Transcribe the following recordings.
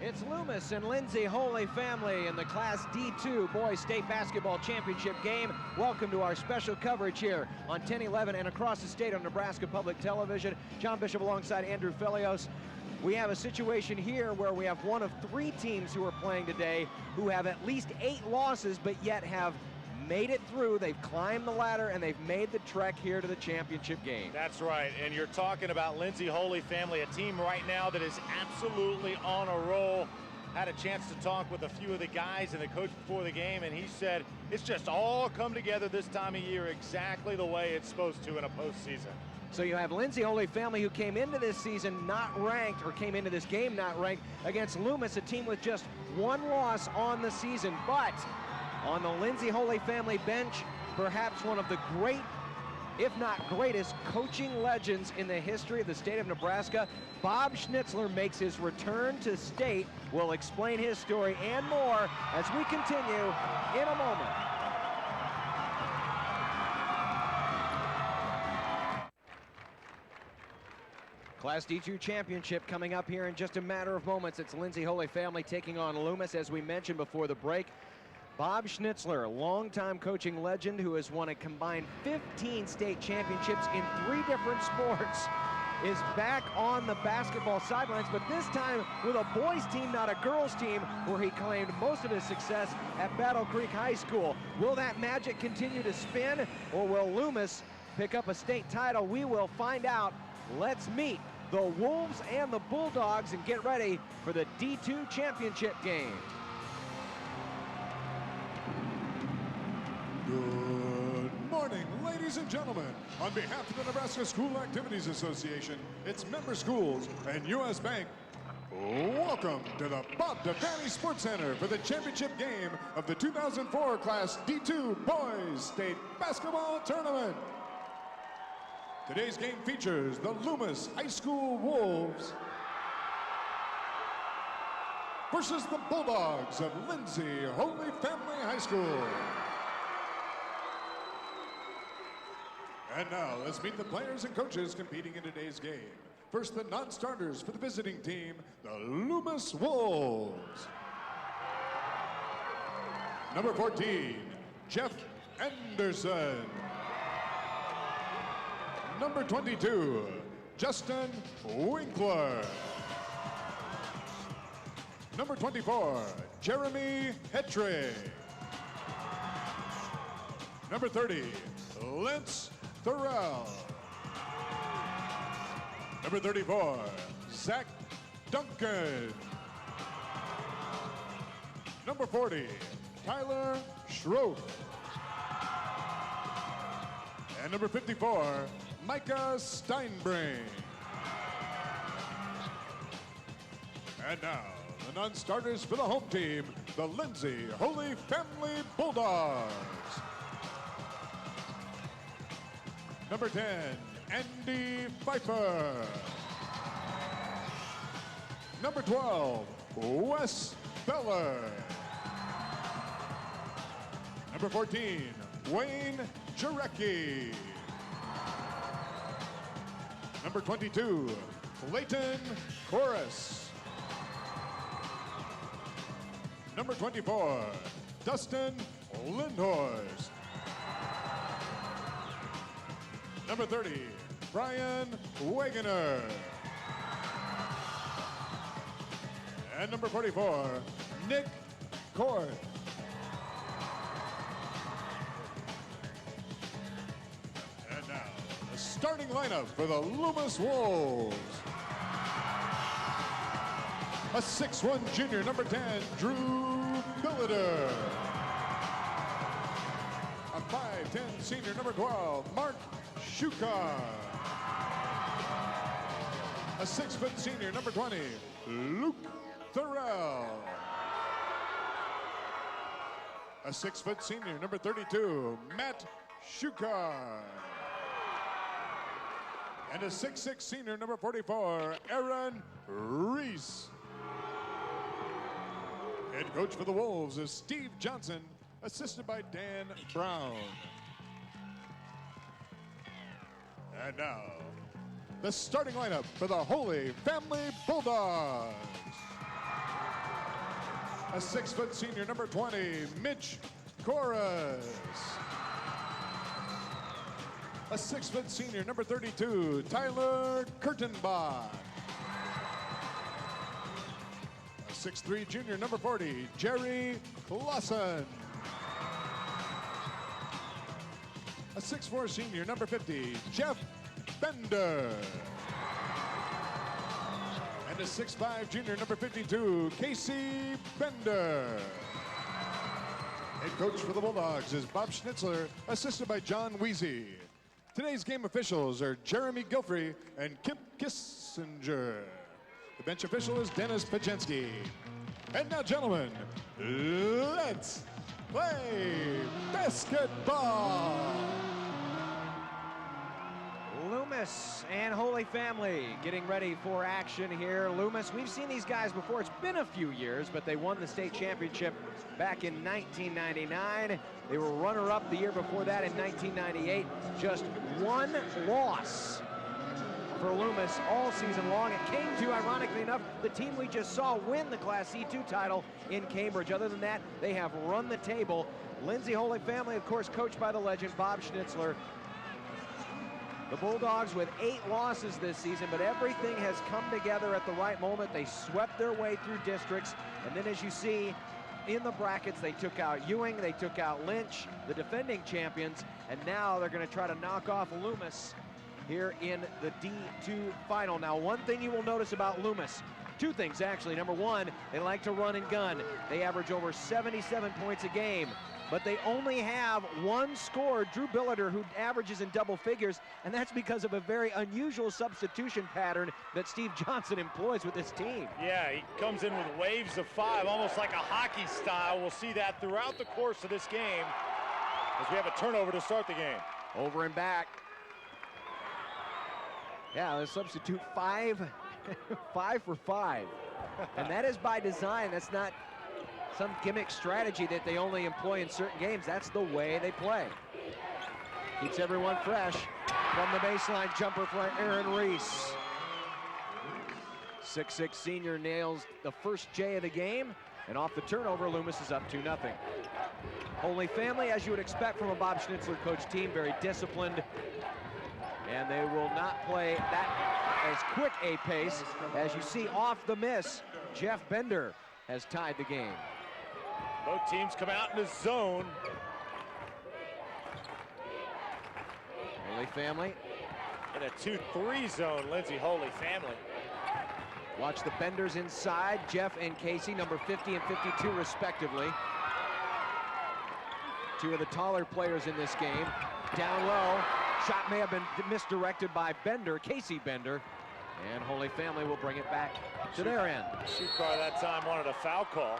It's Loomis and Lindsay Holy Family in the Class D2 Boys State Basketball Championship game. Welcome to our special coverage here on 1011 and across the state on Nebraska Public Television. John Bishop alongside Andrew Felios. We have a situation here where we have one of three teams who are playing today who have at least 8 losses but yet have made it through. They've climbed the ladder and they've made the trek here to the championship game. That's right, and you're talking about Lindsay Holy Family, a team right now that is absolutely on a roll. Had a chance to talk with a few of the guys and the coach before the game, and he said it's just all come together this time of year exactly the way it's supposed to in a postseason. So you have Lindsay Holy Family, who came into this season not ranked, or came into this game not ranked, against Loomis, a team with just 1 loss on the season. But on the Lindsay Holy Family bench, perhaps one of the great, if not greatest, coaching legends in the history of the state of Nebraska. Bob Schnitzler makes his return to state. We'll explain his story and more as we continue in a moment. Class D2 Championship coming up here in just a matter of moments. It's Lindsay Holy Family taking on Loomis, as we mentioned before the break. Bob Schnitzler, a longtime coaching legend who has won a combined 15 state championships in 3 different sports, is back on the basketball sidelines, but this time with a boys team, not a girls team, where he claimed most of his success at Battle Creek High School. Will that magic continue to spin, or will Loomis pick up a state title? We will find out. Let's meet the Wolves and the Bulldogs and get ready for the D2 championship game. Good morning, ladies and gentlemen. On behalf of the Nebraska School Activities Association, its member schools, and U.S. Bank, welcome to the Bob Devaney Sports Center for the championship game of the 2004 Class D2 Boys State Basketball Tournament. Today's game features the Loomis High School Wolves versus the Bulldogs of Lindsay Holy Family High School. And now, let's meet the players and coaches competing in today's game. First, the non-starters for the visiting team, the Loomis Wolves. Number 14, Jeff Anderson. Number 22, Justin Winkler. Number 24, Jeremy Hetry. Number 30, Lance Thorell. Number 34, Zach Duncan. Number 40, Tyler Schroff. And number 54, Micah Steinbrain. And now, the non-starters for the home team, the Lindsay Holy Family Bulldogs. Number 10, Andy Pfeiffer. Number 12, Wes Beller. Number 14, Wayne Jarecki. Number 22, Clayton Corris. Number 24, Dustin Lindhorst. Number 30, Brian Wagoner. And number 44, Nick Korth. And now, the starting lineup for the Loomis Wolves. A 6'1" junior, number 10, Drew Billiter. A 5'10" senior, number 12, Mark Shukar. A 6' senior, number 20, Luke Thorell. A 6' senior, number 32, Matt Shukar. And a 6'6" senior, number 44, Aaron Reese. Head coach for the Wolves is Steve Johnson, assisted by Dan Brown. And now, the starting lineup for the Holy Family Bulldogs. A 6-foot senior, number 20, Mitch Corus. A 6-foot senior, number 32, Tyler Kurtenbach. A 6'3" junior, number 40, Jerry Clausen. A 6'4" senior, number 50, Jeff Bender. And a 6'5" junior, number 52, Casey Bender. Head coach for the Bulldogs is Bob Schnitzler, assisted by John Weezy. Today's game officials are Jeremy Gilfrey and Kip Kissinger. The bench official is Dennis Pajensky. And now, gentlemen, let's play basketball. Loomis and Holy Family getting ready for action here. Loomis, we've seen these guys before. It's been a few years, but they won the state championship back in 1999. They were runner-up the year before that in 1998. Just one loss for Loomis all season long. It came to, ironically enough, the team we just saw win the Class C2 title in Cambridge. Other than that, they have run the table. Lindsay Holy Family, of course, coached by the legend Bob Schnitzler. The Bulldogs with 8 losses this season, but everything has come together at the right moment. They swept their way through districts, and then as you see in the brackets, they took out Ewing, they took out Lynch, the defending champions, and now they're going to try to knock off Loomis here in the D2 final. Now, one thing you will notice about Loomis, 2 things actually. Number 1, they like to run and gun. They average over 77 points a game, but they only have 1 scorer, Drew Billiter, who averages in double figures, and that's because of a very unusual substitution pattern that Steve Johnson employs with this team. Yeah, he comes in with waves of 5, almost like a hockey style. We'll see that throughout the course of this game as we have a turnover to start the game. Over and back. Yeah, they substitute 5 for 5. And that is by design. That's not some gimmick strategy that they only employ in certain games. That's the way they play. Keeps everyone fresh. From the baseline, jumper for Aaron Reese. 6'6" senior nails the first J of the game, and off the turnover, Loomis is up 2-0. Holy Family, as you would expect from a Bob Schnitzler coach team, very disciplined, and they will not play that as quick a pace. As you see off the miss, Jeff Bender has tied the game. Both teams come out in the zone. Holy Family. In a 2-3 zone, Lindsay Holy Family. Watch the Benders inside, Jeff and Casey, number 50 and 52 respectively. 2 of the taller players in this game. Down low, shot may have been misdirected by Bender, Casey Bender, and Holy Family will bring it back to their end. Shukar that time wanted a foul call.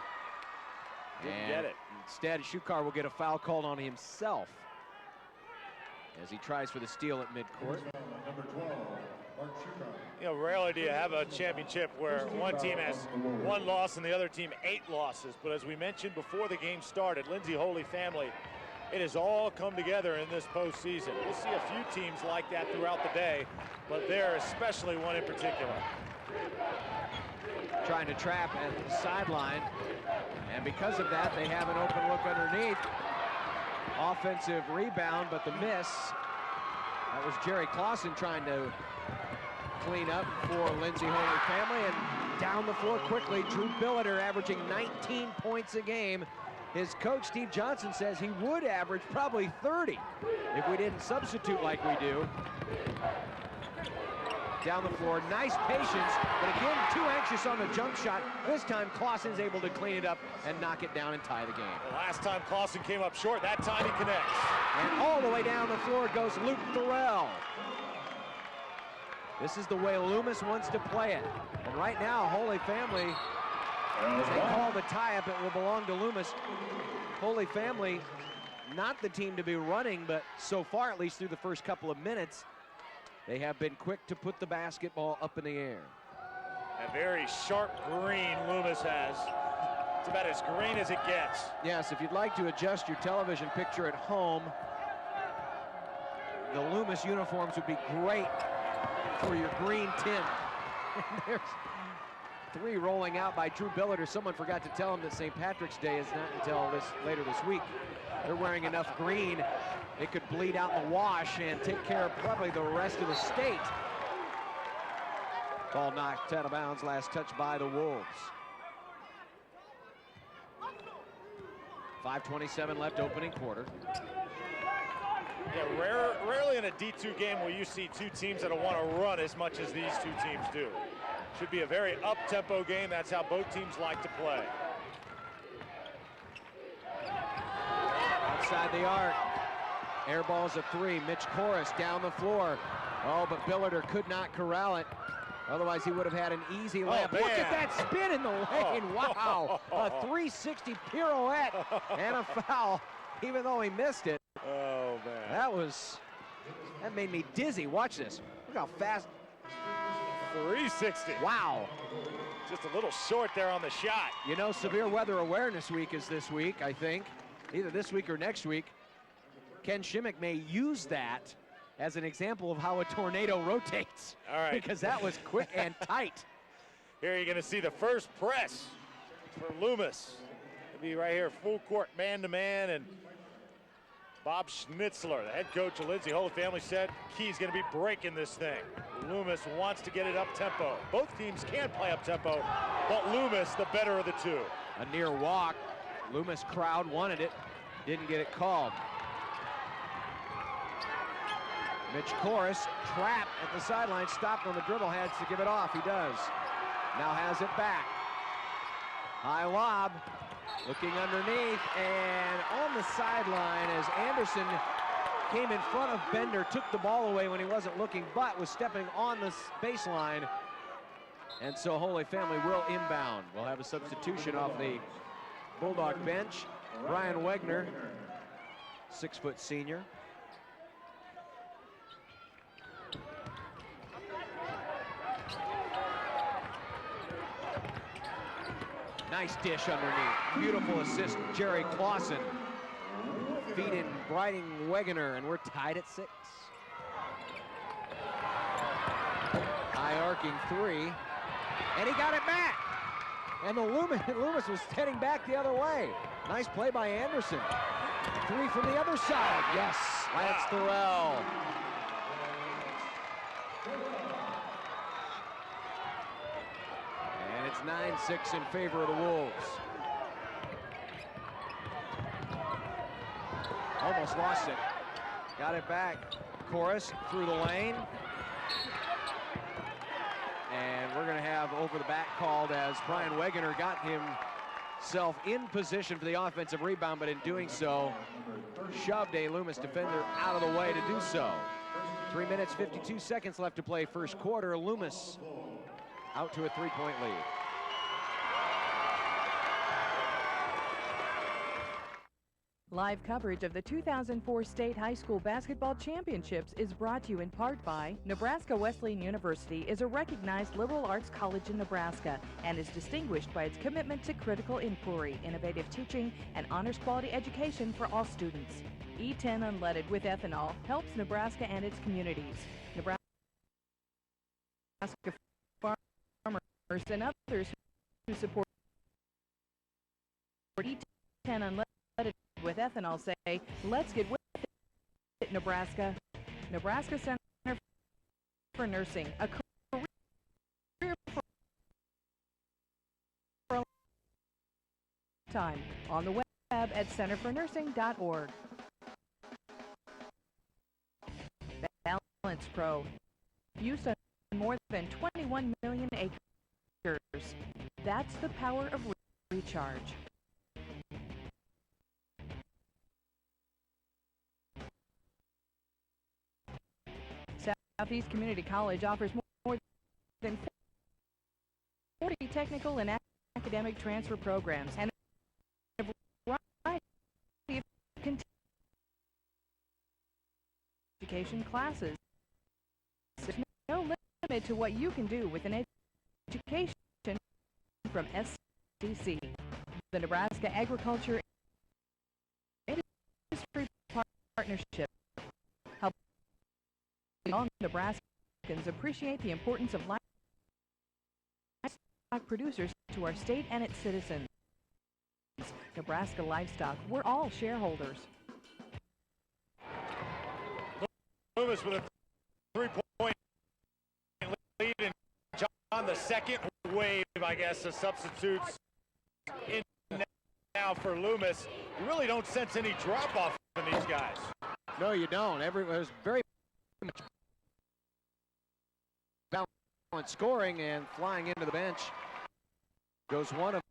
Didn't get it. Instead, Shukar will get a foul called on himself as he tries for the steal at midcourt. Number 12, Mark Shukar. You know, rarely do you have a championship where one team has 1 loss and the other team 8 losses. But as we mentioned before the game started, Lindsay Holy Family, it has all come together in this postseason. We'll see a few teams like that throughout the day, but they're especially one in particular. Trying to trap at the sideline, and because of that, they have an open look underneath. Offensive rebound, but the miss. That was Jerry Clausen trying to clean up for Lindsay Holy Family, and down the floor quickly, Drew Billiter averaging 19 points a game. His coach, Steve Johnson, says he would average probably 30 if we didn't substitute like we do. Down the floor, nice patience, but again, too anxious on the jump shot. This time, Clausen's able to clean it up and knock it down and tie the game. The last time Clausen came up short, that time he connects. And all the way down the floor goes Luke Thorell. This is the way Loomis wants to play it. And right now, Holy Family, as they call the tie-up, it will belong to Loomis. Holy Family, not the team to be running, but so far, at least through the first couple of minutes, they have been quick to put the basketball up in the air. A very sharp green Loomis has. It's about as green as it gets. Yes, if you'd like to adjust your television picture at home, the Loomis uniforms would be great for your green tint. three rolling out by Drew Billiter. Someone forgot to tell him that St. Patrick's Day is not until later this week. They're wearing enough green, it could bleed out in the wash and take care of probably the rest of the state. Ball knocked out of bounds, last touch by the Wolves. 5:27 left, opening quarter. Yeah, rarely in a D2 game will you see two teams that want to run as much as these two teams do. Should be a very up-tempo game. That's how both teams like to play. Outside the arc. Air ball's a three. Mitch Korus down the floor. Oh, but Billiter could not corral it. Otherwise, he would have had an easy layup. Look at that spin in the lane. Wow. A 360 pirouette and a foul, even though he missed it. Oh, man. That made me dizzy. Watch this. Look how fast. 360. Wow. Just a little short there on the shot. You know, Severe Weather Awareness Week is this week, I think. Either this week or next week. Ken Shimmick may use that as an example of how a tornado rotates. All right. Because that was quick and tight. Here you're going to see the first press for Loomis. It'll be right here, full court, man-to-man, and Bob Schnitzler, the head coach of Lindsay Holy Family, said Key's going to be breaking this thing. Loomis wants to get it up-tempo. Both teams can play up-tempo, but Loomis, the better of the two. A near walk. Loomis crowd wanted it, didn't get it called. Mitch Korus, trapped at the sideline, stopped on the dribble, has to give it off. He does. Now has it back. High lob, looking underneath, and on the sideline as Anderson came in front of Bender, took the ball away when he wasn't looking, but was stepping on the baseline. And so Holy Family will inbound. We'll have a substitution off the Bulldog bench. Brian Wegner, 6-foot senior. Nice dish underneath. Beautiful assist, Jerry Clausen. Feed in Briding Wegener, and we're tied at 6. High arcing three, and he got it back. And the Loomis was heading back the other way. Nice play by Anderson. Three from the other side. Yes, Lance Thorell. And it's 9-6 in favor of the Wolves. Almost lost it. Got it back. Korus through the lane. And we're going to have over the back called as Brian Wegener got himself in position for the offensive rebound, but in doing so, shoved a Loomis defender out of the way to do so. 3 minutes, 52 seconds left to play first quarter. Loomis out to a 3-point lead. Live coverage of the 2004 State High School Basketball Championships is brought to you in part by Nebraska Wesleyan University is a recognized liberal arts college in Nebraska and is distinguished by its commitment to critical inquiry, innovative teaching, and honors quality education for all students. E10 unleaded with ethanol helps Nebraska and its communities. Nebraska farmers and others who support E10 unleaded with ethanol say, let's get with it, Nebraska. Nebraska Center for Nursing, a career for a time. On the web at centerfornursing.org. Balance Pro, used on more than 21 million acres. That's the power of recharge. Southeast Community College offers more than 40 technical and academic transfer programs and a variety of education classes. There's no limit to what you can do with an education from SCC, the Nebraska Agriculture Industry Partnership. All Nebraskans appreciate the importance of life producers to our state and its citizens. Nebraska Livestock, we're all shareholders. Loomis with a 3-point lead, and John, the second wave, I guess, of substitutes in now for Loomis. You really don't sense any drop-off in these guys. No, you don't. There's very much balanced scoring, and flying into the bench goes one of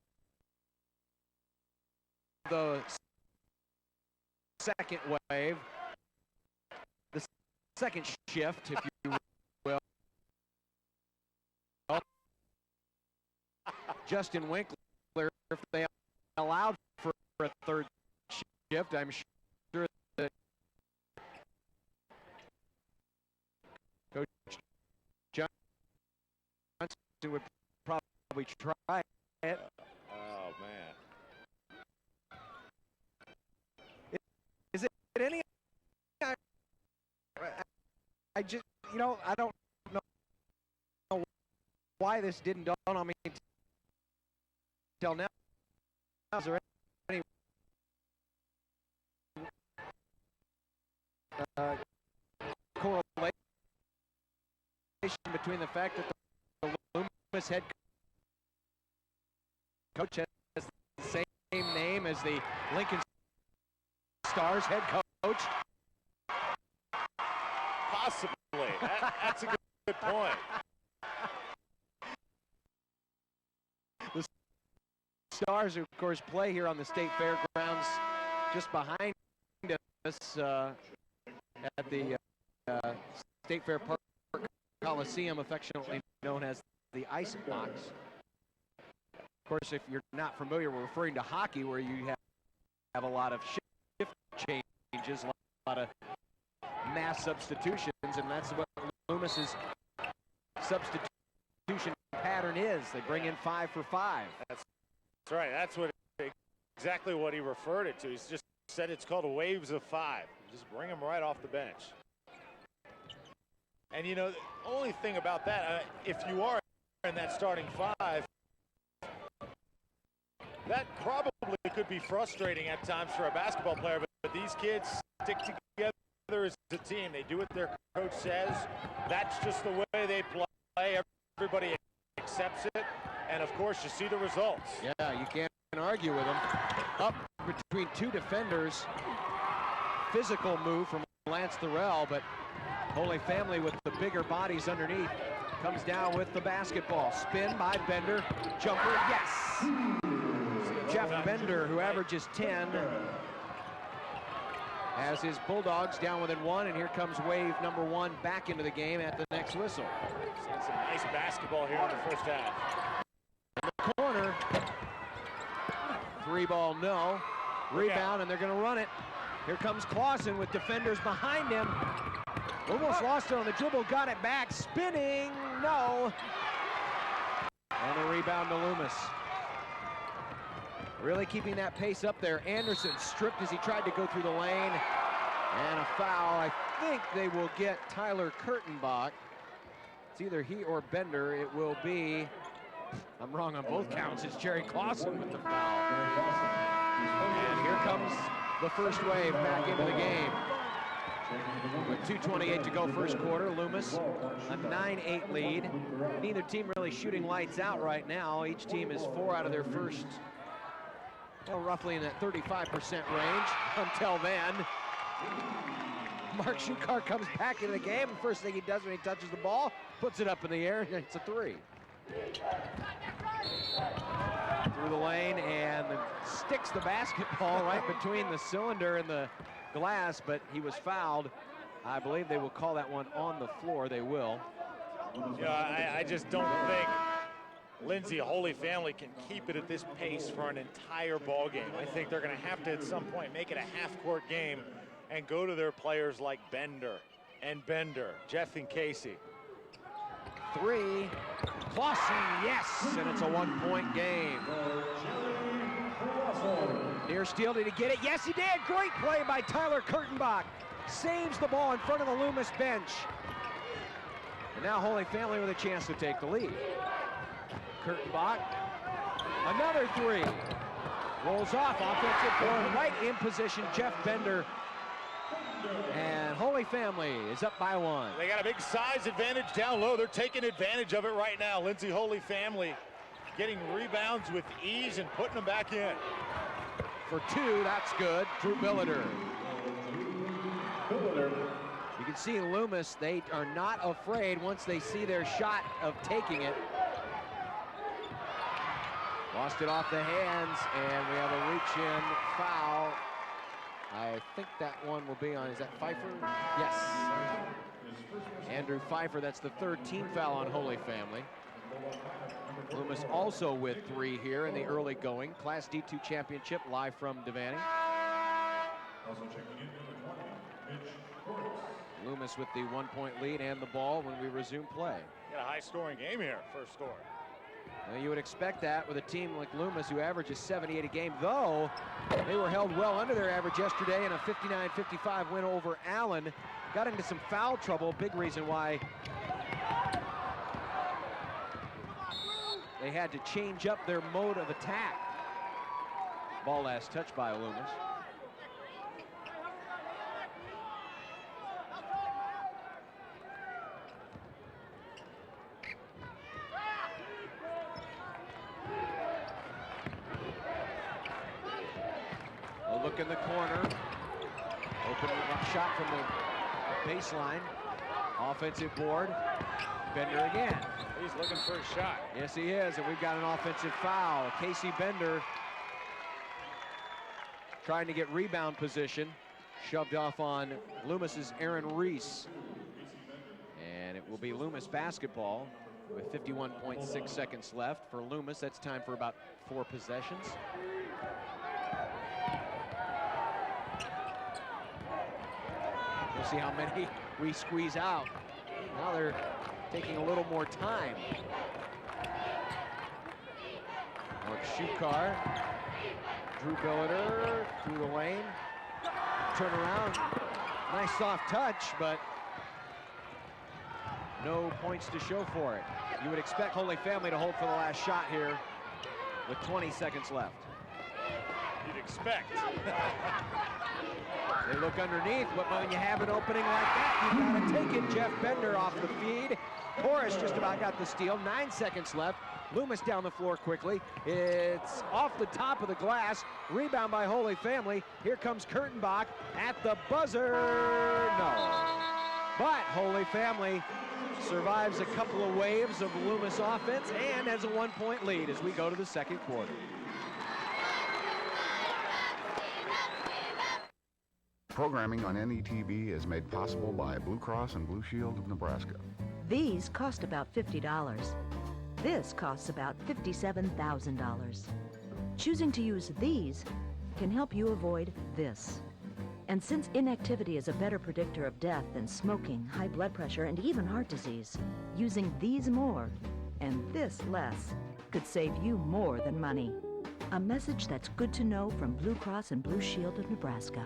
the second wave, the second shift, if you will. Justin Winkler, if they allowed for a third shift, I'm sure that Coach Johnson would probably try it. Oh, man. Is it any? I just, I don't know why this didn't dawn on me until now. Is there any correlation between the fact that the Loomis head coach has the same name as the Lincoln Stars head coach? Possibly. That's a good point. The Stars, of course, play here on the state fairgrounds just behind us at the State Fair Park Coliseum, affectionately known as the Ice Box. Of course, if you're not familiar, we're referring to hockey, where you have a lot of shift changes, a lot of mass substitutions, and that's what Loomis's substitution pattern is. They bring in 5 for 5. That's right. That's exactly what he referred it to. He's just said it's called waves of 5. Just bring them right off the bench. And the only thing about that, if you are in that starting 5, that probably could be frustrating at times for a basketball player, but these kids stick together as a team. They do what their coach says. That's just the way they play. Everybody accepts it, and of course you see the results. Yeah, you can't argue with them. Up between two defenders. Physical move from Lance Thorell, but Holy Family with the bigger bodies underneath comes down with the basketball. Spin by Bender. Jumper, yes! Jeff Bender, who averages 10, has his Bulldogs down within 1, and here comes wave number 1 back into the game at the next whistle. Seeing some nice basketball here in the first half. In the corner. 3-ball, no. Rebound, and they're going to run it. Here comes Clausen with defenders behind him. Almost lost it on the dribble, got it back. Spinning, no. And a rebound to Loomis. Really keeping that pace up there. Anderson stripped as he tried to go through the lane. And a foul. I think they will get Tyler Kurtenbach. It's either he or Bender. It will be, I'm wrong on both counts, it's Jerry Clausen with the foul. And here comes the first wave back into the game. With 2:28 to go first quarter, Loomis a 9-8 lead. Neither team really shooting lights out right now. Each team is 4 out of their first, well, roughly in that 35% range until then. Mark Shukar comes back into the game. The first thing he does when he touches the ball, puts it up in the air, and it's a 3. Through the lane and sticks the basketball right between the cylinder and the glass, but he was fouled. I believe they will call that one on the floor. They will. Yeah, I just don't think Lindsay Holy Family can keep it at this pace for an entire ball game. I think they're going to have to at some point make it a half-court game and go to their players like Bender, Jeff and Casey. 3, Clausen, yes, and it's a 1-point game. Near steal, did he get it? Yes, he did. Great play by Tyler Kurtenbach. Saves the ball in front of the Loomis bench. And now Holy Family with a chance to take the lead. Kurtenbach, another three. Rolls off, offensive board, right in position, Jeff Bender. And Holy Family is up by one. They got a big size advantage down low. They're taking advantage of it right now. Lindsay Holy Family getting rebounds with ease and putting them back in. For two, that's good. Drew Billiter. You can see Loomis, they are not afraid once they see their shot of taking it. Lost it off the hands, and we have a reach-in foul. I think that one will be on, is that Pfeiffer? Yes. Andrew Pfeiffer, that's the third team foul on Holy Family. Loomis also with three here in the early going. Class D2 championship live from Devaney. Loomis with the 1-point lead and the ball when we resume play. Got a high-scoring game here, first score. Well, you would expect that with a team like Loomis who averages 78 a game, though they were held well under their average yesterday in a 59-55 win over Allen. Got into some foul trouble, big reason why they had to change up their mode of attack. Ball last touched by Loomis. A look in the corner. Open shot from the baseline. Offensive board. Bender again. He's looking for a shot. Yes, he is, and we've got an offensive foul. Casey Bender trying to get rebound position. Shoved off on Loomis's Aaron Reese. And it will be Loomis basketball with 51.6 seconds left. For Loomis, that's time for about 4 possessions. We'll see how many we squeeze out. Now they're taking a little more time. Mark Shukar, Drew Billiter through the lane. Turn around, nice soft touch, but no points to show for it. You would expect Holy Family to hold for the last shot here with 20 seconds left. You'd expect. They look underneath, but when you have an opening like that, you've got to take it. Jeff Bender off the feed. Torres just about got the steal. 9 seconds left. Loomis down the floor quickly. It's off the top of the glass. Rebound by Holy Family. Here comes Kurtenbach at the buzzer. No. But Holy Family survives a couple of waves of Loomis offense and has a 1-point lead as we go to the second quarter. Programming on NETV is made possible by Blue Cross and Blue Shield of Nebraska. These cost about $50. This costs about $57,000. Choosing to use these can help you avoid this. And since inactivity is a better predictor of death than smoking, high blood pressure, and even heart disease, using these more and this less could save you more than money. A message that's good to know from Blue Cross and Blue Shield of Nebraska.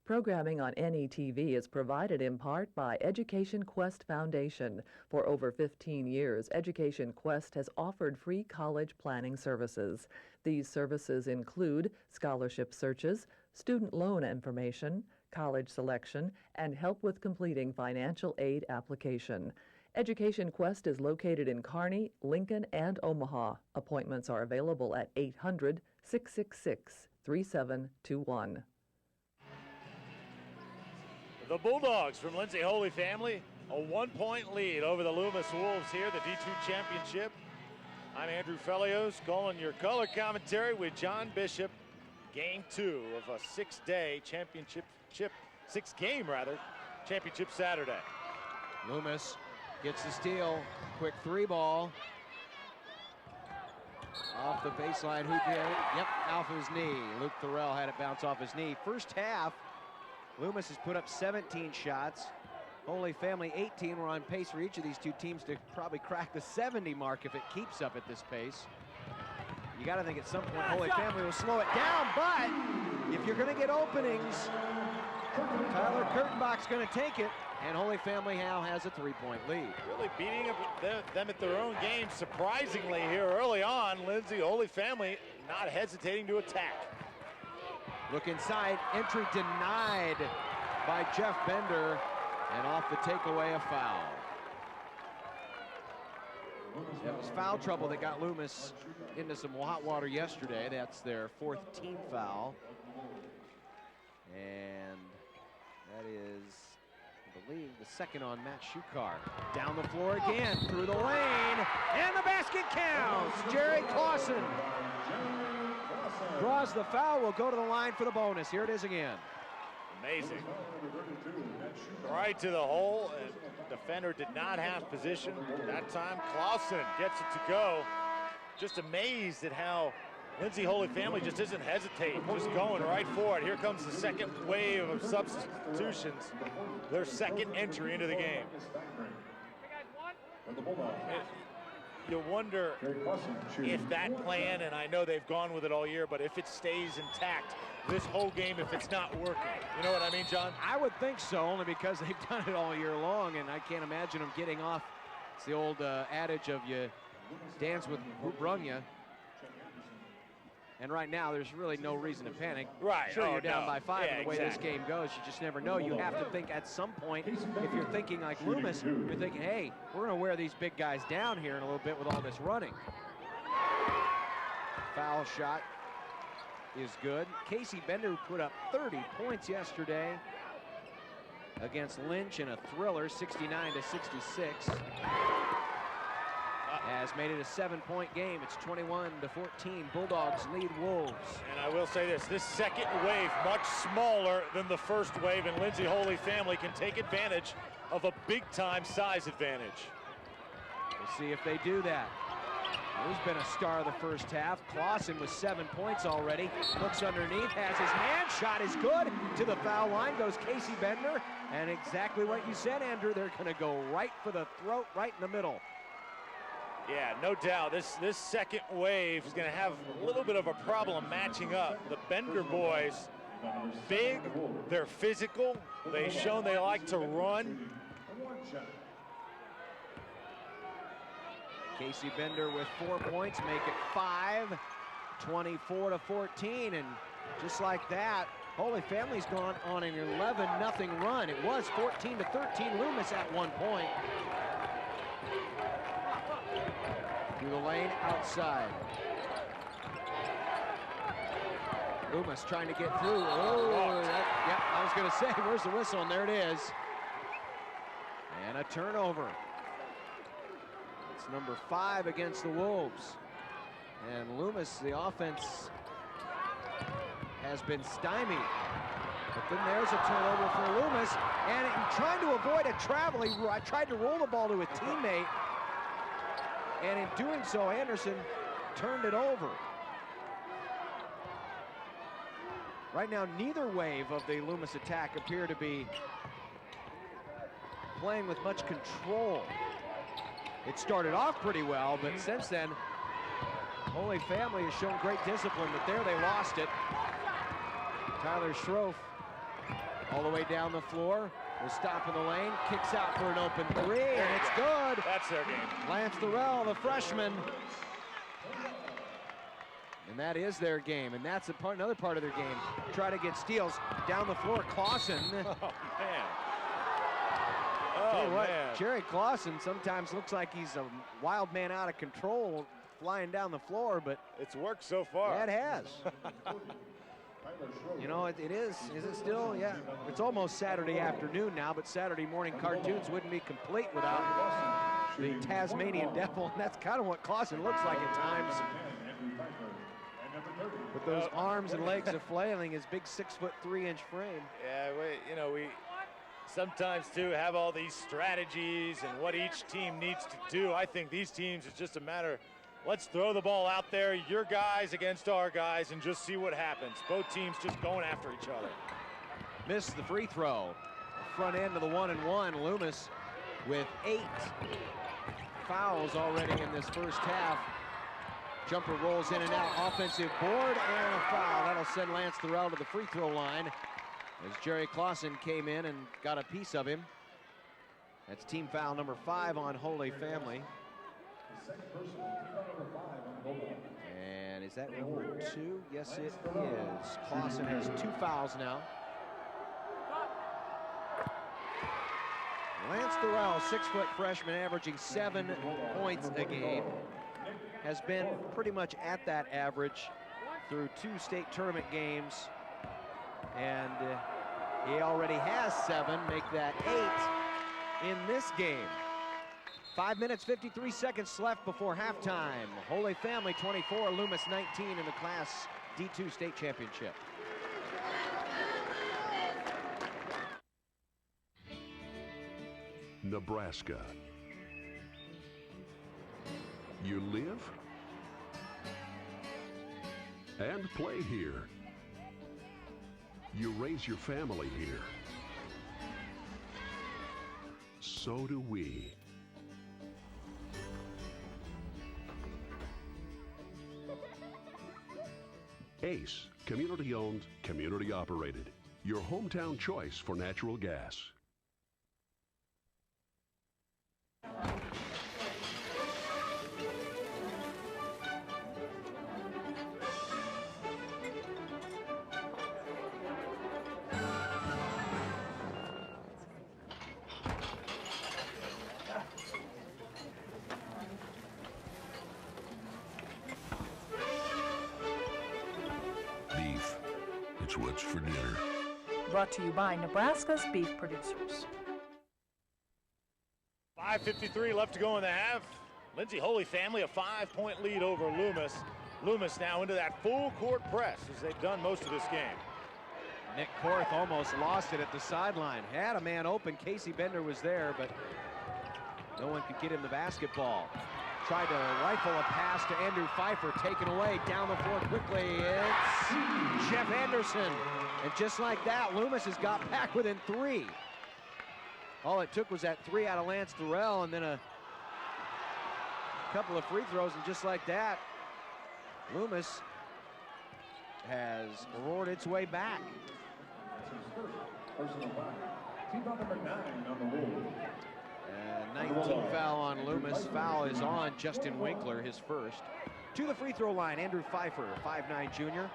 Programming on NETV is provided in part by Education Quest Foundation. For over 15 years, Education Quest has offered free college planning services. These services include scholarship searches, student loan information, college selection, and help with completing financial aid application. Education Quest is located in Kearney, Lincoln, and Omaha. Appointments are available at 800-666-3721. The Bulldogs from Lindsay Holy Family, a 1-point lead over the Loomis Wolves here, the D2 championship. I'm Andrew Felios calling your color commentary with John Bishop. Game 2 of a 6-day championship, 6-game championship Saturday. Loomis gets the steal, quick 3-ball. Off the baseline, who did it? Yep, off his knee. Luke Thorell had it bounce off his knee. First half, Loomis has put up 17 shots. Holy Family 18. We're on pace for each of these two teams to probably crack the 70 mark if it keeps up at this pace. You got to think at some point Holy Family will slow it down, but if you're going to get openings, Tyler Kurtenbach's going to take it. and Holy Family now has a 3-point lead. Really beating them at their own game. Surprisingly here early on, Lindsay Holy Family not hesitating to attack. Look inside, entry denied by Jeff Bender, and off the takeaway, a foul. It was foul trouble that got Loomis into some hot water yesterday. That's their 4th team foul. And that is, I believe, the 2nd on Matt Shukar. Down the floor again, through the lane, and the basket counts. Jerry Clausen draws the foul, will go to the line for the bonus. Here it is again. Amazing. Right to the hole, and defender did not have position that time. Clausen gets it to go. Just amazed at how Lindsay Holy Family just isn't hesitating, just going right for it. Here comes the second wave of substitutions, their 2nd entry into the game. You wonder if that plan, and I know they've gone with it all year, but if it stays intact this whole game, if it's not working. You know what I mean, John? I would think so, only because they've done it all year long, and I can't imagine them getting off. It's the old adage of you dance with who brung you. And right now, there's really no reason to panic. Right. Sure, you're down by 5, yeah, and the way this game goes, you just never know. You have to think at some point, if you're thinking like Loomis, you're thinking, hey, we're going to wear these big guys down here in a little bit with all this running. Foul shot is good. Casey Bender put up 30 points yesterday against Lynch in a thriller, 69-66. Has made it a 7-point game. It's 21-14. Bulldogs lead Wolves. And I will say this second wave, much smaller than the first wave, and Lindsay Holy Family can take advantage of a big-time size advantage. We'll see if they do that. Who's been a star of the first half? Clausen with 7 points already. Looks underneath, has his hand. Shot is good. To the foul line goes Casey Bender. And exactly what you said, Andrew, they're going to go right for the throat, right in the middle. Yeah, no doubt. This second wave is going to have a little bit of a problem matching up. The Bender boys, big, they're physical. They've shown they like to run. Casey Bender with 4 points, make it 5, 24-14, and just like that, Holy Family's gone on an 11-0 run. It was 14-13 Loomis at one point. Through the lane, outside. Loomis trying to get through. Oh, yeah, I was going to say, where's the whistle? And there it is. And a turnover. It's number 5 against the Wolves. And Loomis, the offense, has been stymied. But then there's a turnover for Loomis. And trying to avoid a travel, he tried to roll the ball to a teammate. And in doing so, Anderson turned it over. Right now, neither wave of the Loomis attack appear to be playing with much control. It started off pretty well, but since then, Holy Family has shown great discipline, but there they lost it. Tyler Schroff all the way down the floor. Will stop in the lane, kicks out for an open 3, and it's good. That's their game. Lance Thorell, the freshman. And that is their game, and that's another part of their game. Try to get steals down the floor. Clausen. Oh, man. Tell you Oh, what, man. Jerry Clausen sometimes looks like he's a wild man out of control flying down the floor, but It's worked so far. that has. You know, it is it still? Yeah, it's almost Saturday afternoon now, but Saturday morning cartoons wouldn't be complete without the Tasmanian Devil, and that's kind of what Clausen looks like at times. With those arms and legs of flailing, his big 6'3" frame. Yeah, we sometimes too have all these strategies and what each team needs to do. I think these teams, it's just a matter, let's throw the ball out there, your guys against our guys, and just see what happens. Both teams just going after each other. Missed the free throw. Front end of the 1-and-1. Loomis with 8 fouls already in this first half. Jumper rolls in and out. Offensive board and a foul. That'll send Lance Thorell to the free throw line as Jerry Clausen came in and got a piece of him. That's team foul number 5 on Holy Family. And is that number 2? Yes, it is. Clausen has 2 fouls now. Lance Thorell, 6-foot freshman, averaging 7 points a game, has been pretty much at that average through 2 state tournament games, and he already has 7, make that 8 in this game. 5 minutes, 53 seconds left before halftime. Holy Family 24, Loomis 19 in the Class D2 state championship. Nebraska. You live and play here. You raise your family here. So do we. ACE, community-owned, community-operated. Your hometown choice for natural gas. Beef, it's what's for dinner. Brought to you by Nebraska's beef producers. 5:53 left to go in the half. Lindsay Holy Family, a 5-point lead over Loomis. Loomis now into that full court press as they've done most of this game. Nick Korth almost lost it at the sideline. Had a man open. Casey Bender was there, but no one could get him the basketball. Tried to rifle a pass to Andrew Pfeiffer, taken away down the floor quickly. It's Jeff Anderson. And just like that, Loomis has got back within 3. All it took was that 3 out of Lance Thorell and then a couple of free throws, and just like that, Loomis has roared its way back. Team foul number 9 on the Wolves. 19 foul on Loomis. Foul is on Justin Winkler, his first. To the free throw line, Andrew Pfeiffer, 5'9" junior.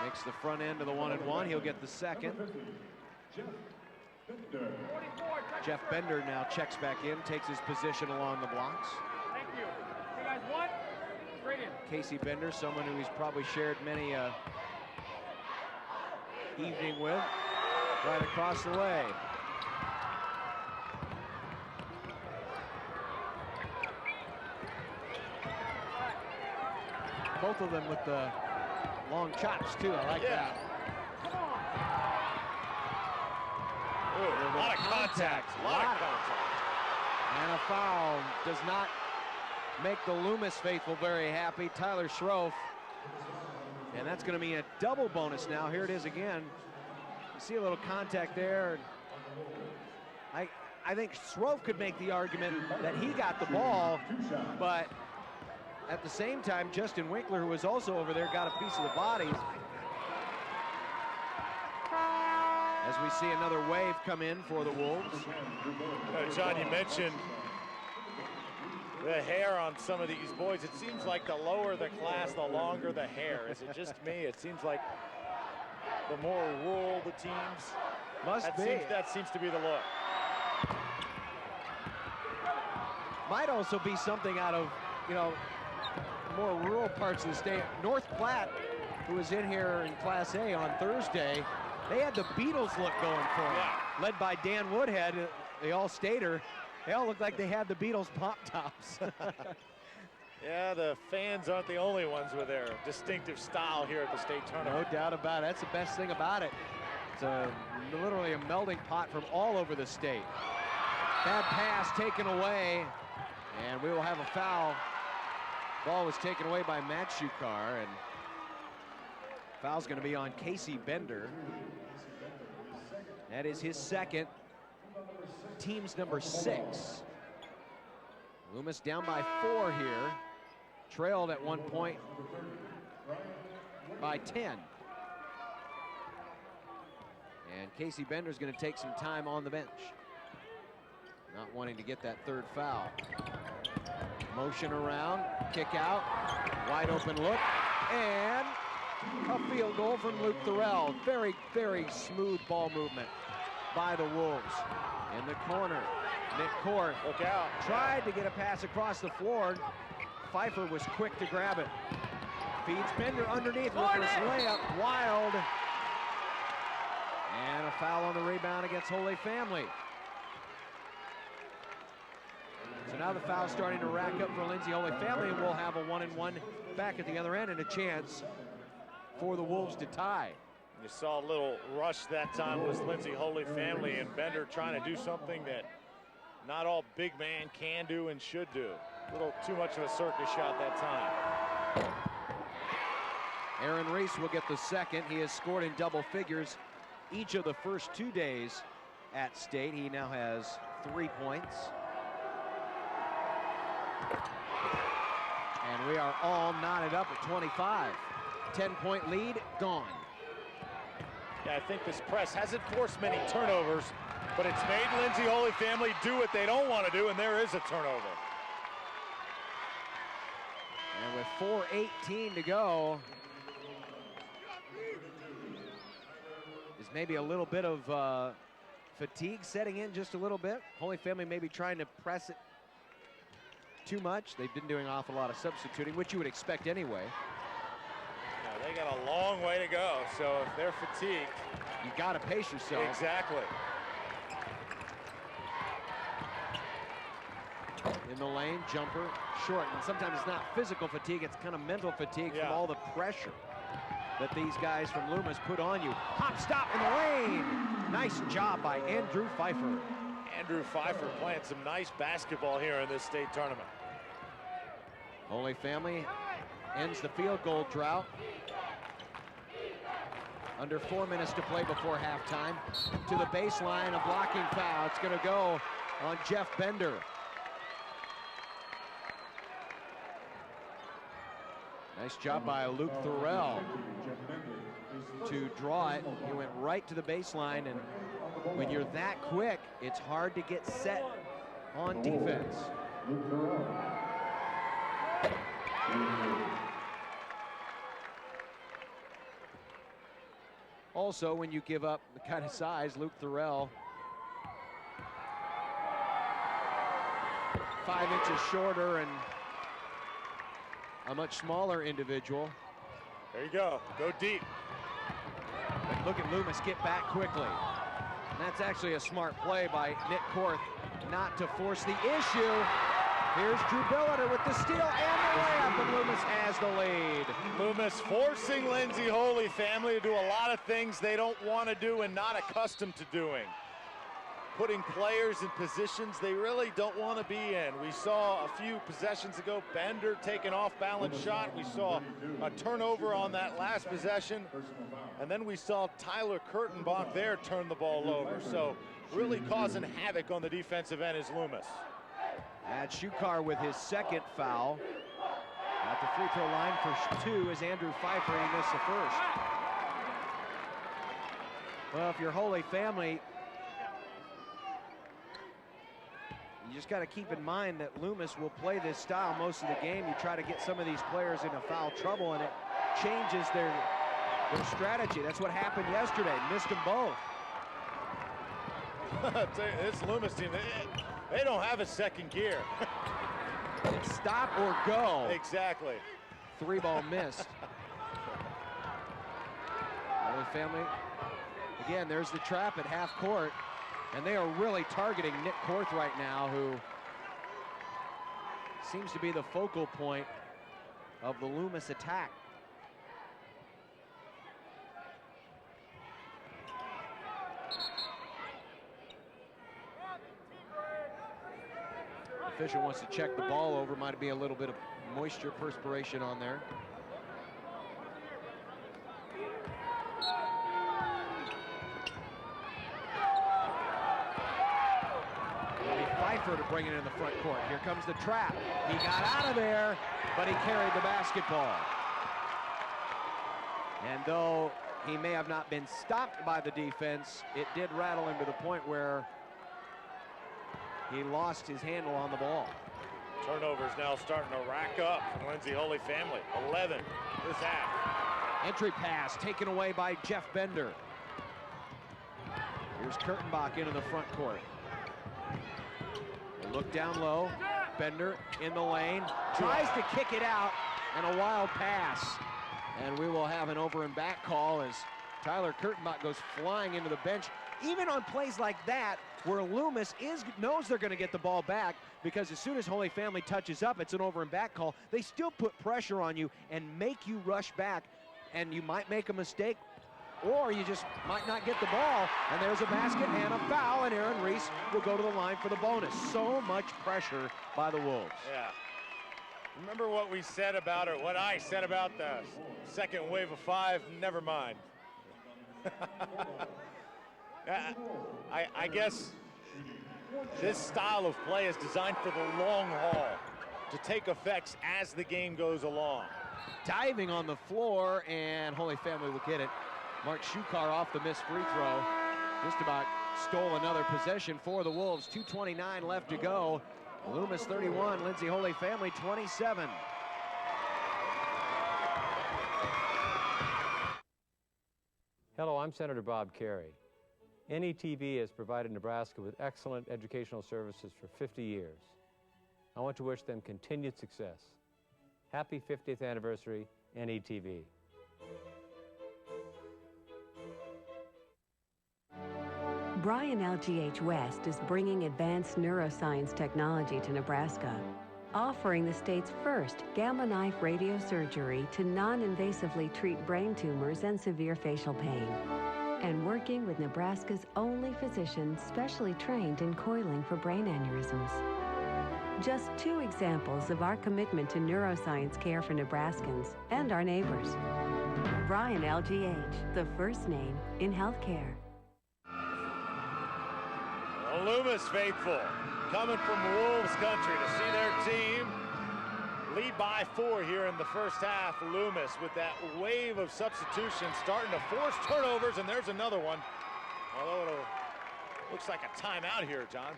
Makes the front end of the 1-and-1. He'll get the second. Jeff Bender now checks back in, takes his position along the blocks. Thank you. Hey guys, one. Straight in. Casey Bender, someone who he's probably shared many evening with, right across the way. Both of them with the long chops too. I like that. Ooh, a lot of contact. A lot of contact. And a foul does not make the Loomis faithful very happy. Tyler Schroff. And that's going to mean a double bonus now. Here it is again. You see a little contact there. I think Schroff could make the argument that he got the ball, but at the same time, Justin Winkler, who was also over there, got a piece of the body. As we see another wave come in for the Wolves. John, you mentioned the hair on some of these boys. It seems like the lower the class, the longer the hair. Is it just me? It seems like the more rural the teams. That seems to be the look. Might also be something out of, you know, more rural parts of the state. North Platte, who was in here in Class A on Thursday, they had the Beatles look going for them. Yeah. Led by Dan Woodhead, the all-stater. They all look like they had the Beatles pop tops. Yeah, the fans aren't the only ones with their distinctive style here at the state tournament. No doubt about it. That's the best thing about it. It's literally a melting pot from all over the state. Bad pass taken away, and we will have a foul. Ball was taken away by Matt Shukar, and foul's going to be on Casey Bender. That is his second. Team's number 6. Loomis down by 4 here. Trailed at one point by 10. And Casey Bender's going to take some time on the bench. Not wanting to get that third foul. Motion around, kick out, wide open look, and a field goal from Luke Thorell. Very, very smooth ball movement by the Wolves. In the corner, Nick Korth. Look out. Tried to get a pass across the floor. Pfeiffer was quick to grab it. Feeds Bender underneath with this layup, wild. And a foul on the rebound against Holy Family. So now the foul's starting to rack up for Lindsay Holy Family, and we'll have a 1-and-1 back at the other end and a chance for the Wolves to tie. You saw a little rush that time was Lindsay Holy Family, and Bender trying to do something that not all big man can do and should do. A little too much of a circus shot that time. Aaron Reese will get the second. He has scored in double figures each of the first 2 days at State. He now has 3 points. And we are all knotted up at 25. 10-point lead, gone. Yeah, I think this press hasn't forced many turnovers, but it's made Lindsay Holy Family do what they don't want to do, and there is a turnover. And with 4:18 to go, is maybe a little bit of fatigue setting in just a little bit. Holy Family maybe trying to press it too much. They've been doing an awful lot of substituting, which you would expect anyway. Yeah, they got a long way to go, so if they're fatigued, you got to pace yourself. Exactly. In the lane, jumper, short. And sometimes it's not physical fatigue, it's kind of mental fatigue from all the pressure that these guys from Loomis put on you. Hop, stop in the lane. Nice job by Andrew Pfeiffer. Andrew Pfeiffer playing some nice basketball here in this state tournament. Holy Family ends the field goal drought. Under 4 minutes to play before halftime. To the baseline, a blocking foul. It's going to go on Jeff Bender. Nice job by Luke Thorell to draw it. He went right to the baseline, and when you're that quick, it's hard to get set on defense. Also, when you give up the kind of size, Luke Thorell, 5 inches shorter and a much smaller individual. There you go. Go deep. But look at Loomis get back quickly. And that's actually a smart play by Nick Korth not to force the issue. Here's Drew Billiter with the steal and the layup, and Loomis has the lead. Loomis forcing Lindsay Holy Family to do a lot of things they don't want to do and not accustomed to doing. Putting players in positions they really don't want to be in. We saw a few possessions ago, Bender taking off-balance shot. We saw a turnover on that last possession. And then we saw Tyler Kurtenbach there turn the ball over. So really causing havoc on the defensive end is Loomis. Matt Shukar with his second foul. At the free throw line for 2 is Andrew Pfeiffer. He missed the first. Well, if you're Holy Family, you just got to keep in mind that Loomis will play this style most of the game. You try to get some of these players into foul trouble, and it changes their strategy. That's what happened yesterday. Missed them both. This Loomis team, they don't have a second gear. It's stop or go. Exactly. 3-ball missed. Holy Family, again, there's the trap at half court. And they are really targeting Nick Korth right now, who seems to be the focal point of the Loomis attack. Official wants to check the ball over. Might be a little bit of moisture, perspiration on there. Pfeiffer to bring it in the front court. Here comes the trap. He got out of there, but he carried the basketball. And though he may have not been stopped by the defense. It did rattle him to the point where he lost his handle on the ball. Turnovers now starting to rack up for Lindsay Holy Family. 11 this half. Entry pass taken away by Jeff Bender. Here's Kurtenbach into the front court. They look down low. Bender in the lane. Tries to kick it out, and a wild pass. And we will have an over and back call as Tyler Kurtenbach goes flying into the bench. Even on plays like that, where Loomis knows they're going to get the ball back, because as soon as Holy Family touches up, it's an over and back call. They still put pressure on you and make you rush back, and you might make a mistake, or you just might not get the ball. And there's a basket and a foul, and Aaron Reese will go to the line for the bonus. So much pressure by the Wolves. Yeah. Remember what we said about, or what I said about the second wave of 5? Never mind. I guess this style of play is designed for the long haul, to take effects as the game goes along. Diving on the floor, and Holy Family will get it. Mark Shukar off the missed free throw. Just about stole another possession for the Wolves. 2:29 left to go. Loomis 31, Lindsay Holy Family 27. Hello, I'm Senator Bob Kerrey. NETV has provided Nebraska with excellent educational services for 50 years. I want to wish them continued success. Happy 50th anniversary, NETV. Bryan LGH West is bringing advanced neuroscience technology to Nebraska, offering the state's first gamma knife radiosurgery to non-invasively treat brain tumors and severe facial pain, and working with Nebraska's only physician specially trained in coiling for brain aneurysms. Just 2 examples of our commitment to neuroscience care for Nebraskans and our neighbors. Bryan LGH, the first name in healthcare. Loomis faithful coming from Wolves country to see their team lead by 4 here in the first half. Loomis with that wave of substitutions starting to force turnovers, and there's another one. Although it looks like a timeout here, John.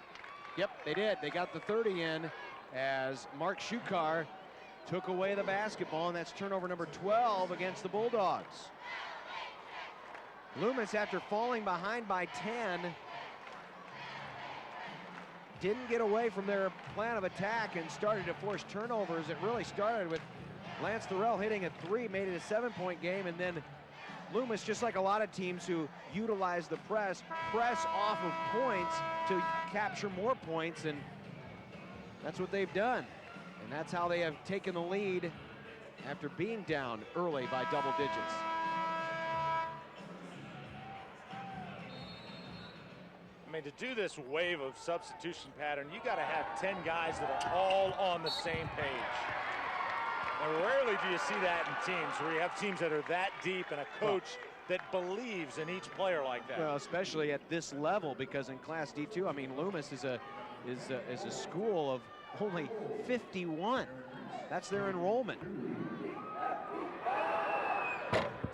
Yep, they did. They got the 30 in as Mark Shukar took away the basketball, and that's turnover number 12 against the Bulldogs. Loomis, after falling behind by 10, didn't get away from their plan of attack and started to force turnovers. It really started with Lance Thorell hitting a 3, made it a 7-point game, and then Loomis, just like a lot of teams who utilize the press off of points to capture more points, and that's what they've done. And that's how they have taken the lead after being down early by double digits. I mean, to do this wave of substitution pattern, you got to have 10 guys that are all on the same page. And rarely do you see that in teams, where you have teams that are that deep and a coach that believes in each player like that. Well, especially at this level, because in Class D2, I mean, Loomis is a school of only 51. That's their enrollment.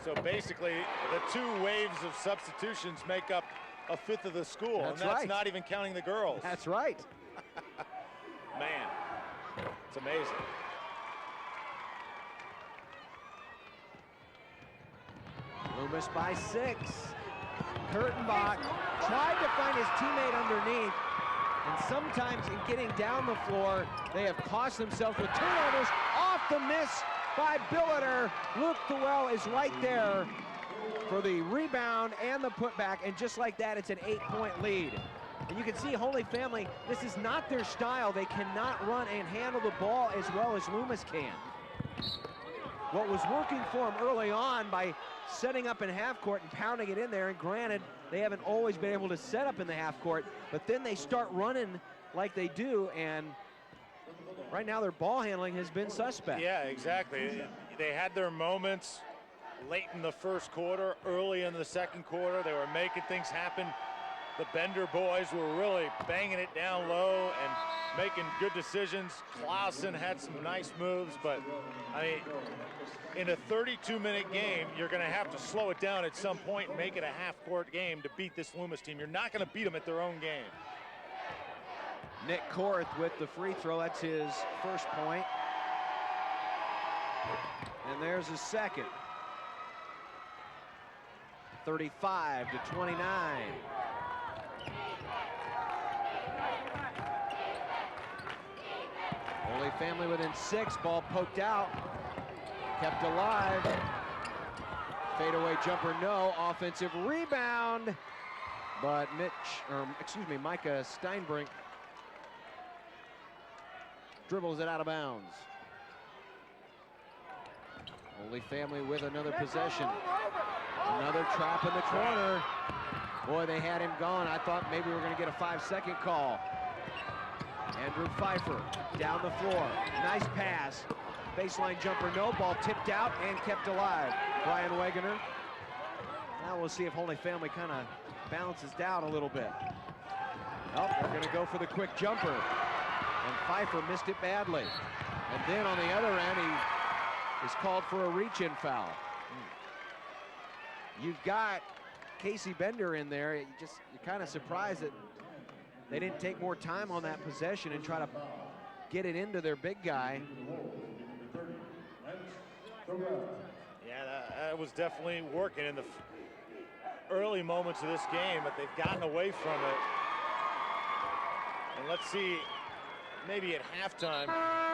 So basically, the 2 waves of substitutions make up a 5th of the school, and that's not even counting the girls. That's right. Man, it's amazing. Loomis by 6. Kurtenbach tried to find his teammate underneath, and sometimes in getting down the floor, they have cost themselves with turnovers. Off the miss by Billiter. Luke Thorell is right there for the rebound and the putback, and just like that, it's an 8-point lead. And you can see Holy Family, this is not their style. They cannot run and handle the ball as well as Loomis can. What was working for them early on by setting up in half court and pounding it in there, and granted, they haven't always been able to set up in the half court, but then they start running like they do, and right now their ball handling has been suspect. Yeah, exactly. They had their moments late in the first quarter, early in the second quarter. They were making things happen The Bender boys were really banging it down low and making good decisions. Clausen had some nice moves, but I mean, in a 32-minute game, you're going to have to slow it down at some point and make it a half-court game to beat this Loomis team. You're not going to beat them at their own game. Nick Korth with the free throw. That's his first point. And there's his second. 35-29. Holy Family within 6. Ball poked out. Kept alive. Fadeaway jumper, no. Offensive rebound. But Micah Steinbrink dribbles it out of bounds. Holy Family with another possession. Another trap in the corner. Boy, they had him gone. I thought maybe we were going to get a 5-second call. Andrew Pfeiffer down the floor. Nice pass. Baseline jumper, no. Ball tipped out and kept alive. Brian Wegener. Now we'll see if Holy Family kind of balances down a little bit. Oh, they're going to go for the quick jumper. And Pfeiffer missed it badly. And then on the other end, he is called for a reach-in foul. You've got Casey Bender in there. You're kind of surprised that they didn't take more time on that possession and try to get it into their big guy. Yeah, that was definitely working in the early moments of this game, but they've gotten away from it. And let's see, maybe at halftime,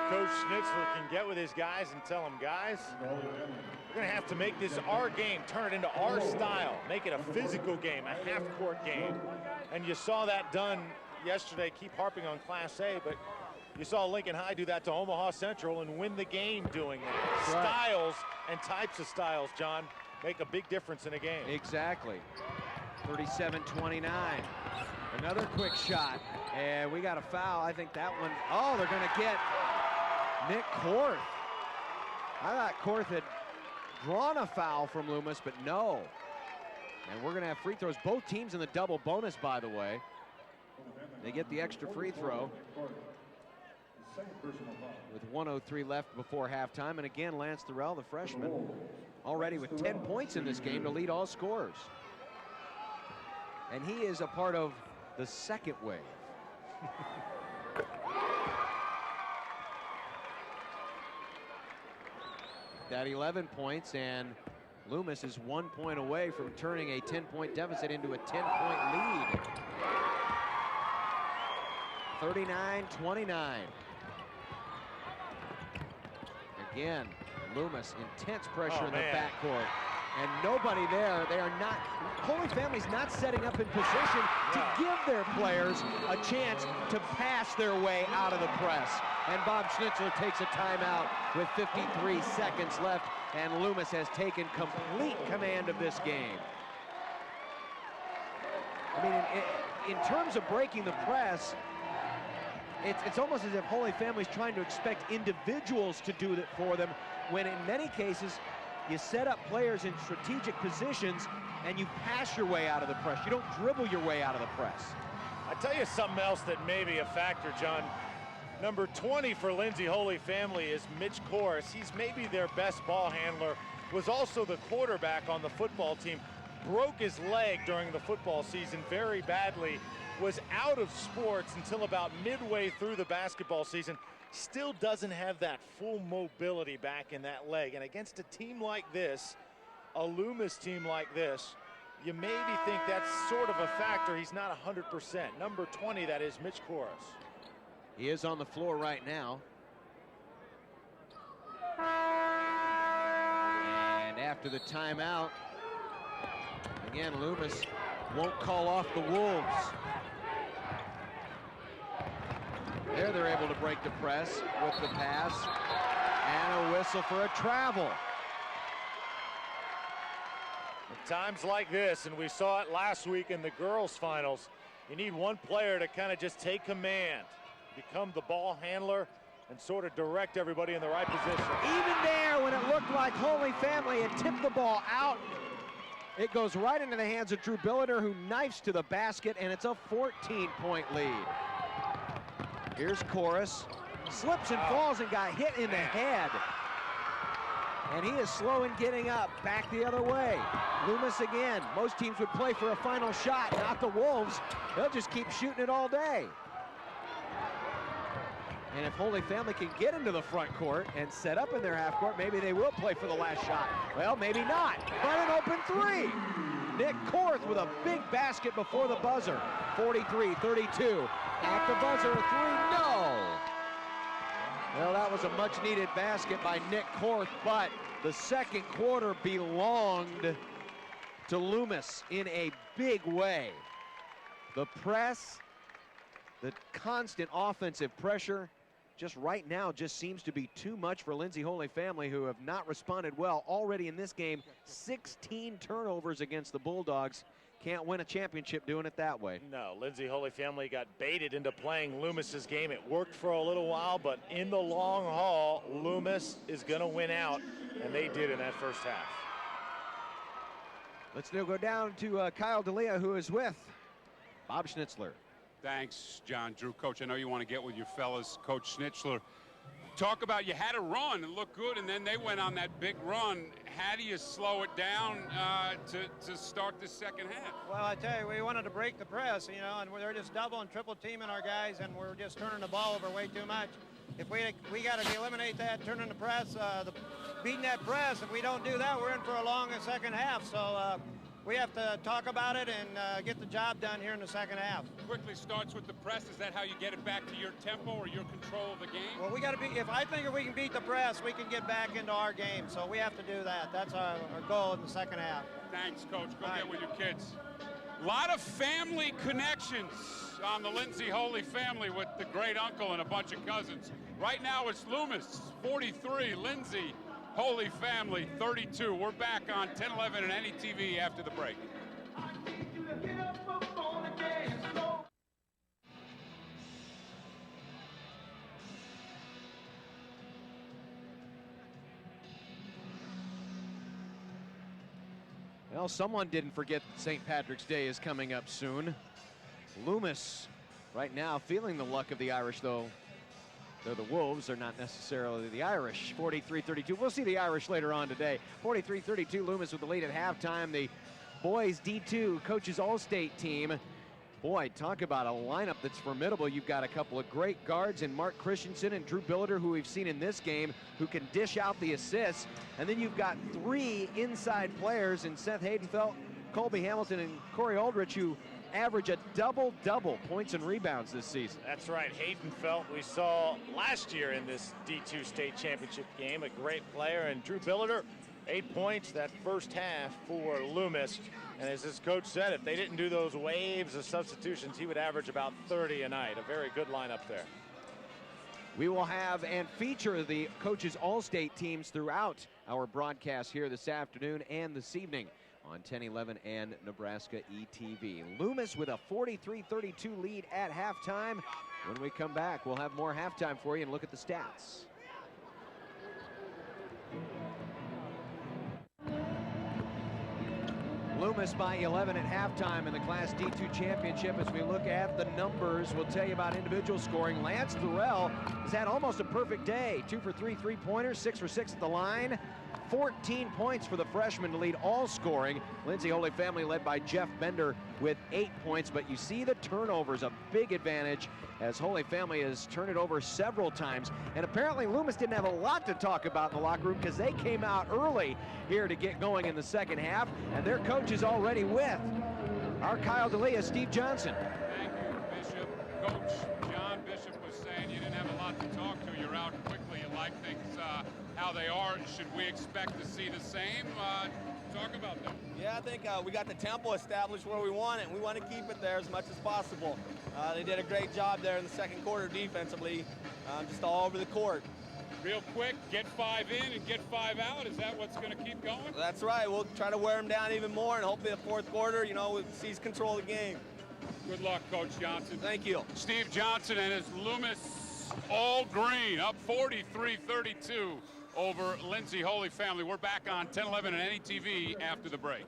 Coach Schnitzler can get with his guys and tell them, guys, we're going to have to make this our game, turn it into our style, make it a physical game, a half-court game. And you saw that done yesterday. Keep harping on Class A, but you saw Lincoln High do that to Omaha Central and win the game doing that. Right. Styles and types of styles, John, make a big difference in a game. Exactly. 37-29. Another quick shot, and we got a foul. I think that one, oh, they're going to get Nick Korth. I thought Korth had drawn a foul from Loomis, but no. And we're going to have free throws. Both teams in the double bonus, by the way. They get the extra free throw with 1:03 left before halftime. And again, Lance Thurell, the freshman, already with 10 points in this game to lead all scorers. And he is a part of the second wave. That 11 points, and Loomis is 1 point away from turning a 10-point deficit into a 10-point lead. 39-29. Again, Loomis, intense pressure in the backcourt. And nobody there. They are not, Holy Family's not setting up in position to give their players a chance to pass their way out of the press. And Bob Schnitzler takes a timeout with 53 seconds left, and Loomis has taken complete command of this game. I mean, in terms of breaking the press, it's almost as if Holy Family's trying to expect individuals to do it for them, when in many cases, you set up players in strategic positions and you pass your way out of the press. You don't dribble your way out of the press. I tell you something else that may be a factor, John. Number 20 for Lindsay Holy Family is Mitch Korth. He's maybe their best ball handler, was also the quarterback on the football team. Broke his leg during the football season very badly, was out of sports until about midway through the basketball season. Still doesn't have that full mobility back in that leg. And against a team like this, a Loomis team like this, you maybe think that's sort of a factor. He's not 100%. Number 20, that is Mitch Korth. He is on the floor right now. And after the timeout, again, Loomis won't call off the Wolves. There they're able to break the press with the pass and a whistle for a travel. At times like this, and we saw it last week in the girls' finals, you need one player to kind of just take command, become the ball handler, and sort of direct everybody in the right position. Even there, when it looked like Holy Family had tipped the ball out, It goes right into the hands of Drew Billiter, who knifes to the basket, and it's a 14-point lead. Here's Chorus. Slips and falls and got hit in the head. And he is slow in getting up. Back the other way. Loomis again. Most teams would play for a final shot. Not the Wolves. They'll just keep shooting it all day. And if Holy Family can get into the front court and set up in their half court, maybe they will play for the last shot. Well, maybe not. But an open three. Nick Korth with a big basket before the buzzer. 43-32. At the buzzer, a three, no. Well, that was a much-needed basket by Nick Korth, but the second quarter belonged to Loomis in a big way. The press, the constant offensive pressure, just right now just seems to be too much for Lindsay Holy Family, who have not responded well. Already in this game, 16 turnovers against the Bulldogs. Can't win a championship doing it that way. No, Lindsay Holy Family got baited into playing Loomis's game. It worked for a little while, but in the long haul, Loomis is going to win out, and they did in that first half. Let's now go down to Kyle D'Elia, who is with Bob Schnitzler. Thanks, John. Drew, Coach, I know you want to get with your fellas. Coach Schnitzler, talk about you had a run and looked good, and then they went on that big run. How do you slow it down to start the second half? Well, I tell you, we wanted to break the press, you know, and they're just double and triple teaming our guys, and we're just turning the ball over way too much. If we got to eliminate that, turning the press, beating that press. If we don't do that, we're in for a long second half. So we have to talk about it and get the job done here in the second half. Quickly starts with the press. Is that how you get it back to your tempo or your control of the game? Well, we got to be. If we can beat the press, we can get back into our game. So we have to do that. That's our goal in the second half. Thanks, Coach. Go get with your kids. A lot of family connections on the Lindsay Holy Family with the great uncle and a bunch of cousins. Right now it's Loomis, 43, Lindsay Holy Family, 32. We're back on 10-11 and NETV after the break. Well, someone didn't forget that St. Patrick's Day is coming up soon. Loomis right now feeling the luck of the Irish, though. Though the Wolves are not necessarily the Irish. 43-32. We'll see the Irish later on today. 43-32, Loomis with the lead at halftime. The boys D2 Coaches All-State team. Boy, talk about a lineup that's formidable. You've got a couple of great guards in Mark Christensen and Drew Billiter, who we've seen in this game, who can dish out the assists. And then you've got three inside players in Seth Haydenfeld, Colby Hamilton, and Corey Aldrich, who average a double-double points and rebounds this season. That's right. Haydenfeld we saw last year in this D2 state championship game, a great player, and Drew Billiter, 8 points that first half for Loomis. And as his coach said, if they didn't do those waves of substitutions, he would average about 30 a night. A very good lineup there. We will have and feature the Coaches All-State teams throughout our broadcast here this afternoon and this evening on 10-11 and Nebraska ETV. Loomis with a 43-32 lead at halftime. When we come back, we'll have more halftime for you and look at the stats. Loomis by 11 at halftime in the Class D2 championship. As we look at the numbers, we'll tell you about individual scoring. Lance Thurell has had almost a perfect day. 2 for 3 three-pointers, 6 for 6 at the line. 14 points for the freshman to lead all scoring. Lindsay Holy Family led by Jeff Bender with 8 points, but you see the turnovers, a big advantage as Holy Family has turned it over several times. And apparently Loomis didn't have a lot to talk about in the locker room because they came out early here to get going in the second half, and their coach is already with our Kyle D'Elia, Steve Johnson. Thank you, Bishop. Coach John Bishop was saying you didn't have a lot to talk to. You're out quickly. You like things how they are. Should we expect to see the same? Talk about them. Yeah, I think we got the tempo established where we want it, and we want to keep it there as much as possible. They did a great job there in the second quarter defensively, just all over the court. Real quick, get 5 in and get 5 out. Is that what's going to keep going? That's right. We'll try to wear them down even more, and hopefully the fourth quarter, you know, we'll seize control of the game. Good luck, Coach Johnson. Thank you. Steve Johnson and his Loomis all green, up 43-32 over Lindsay Holy Family. We're back on 10-11 and NETV after the break.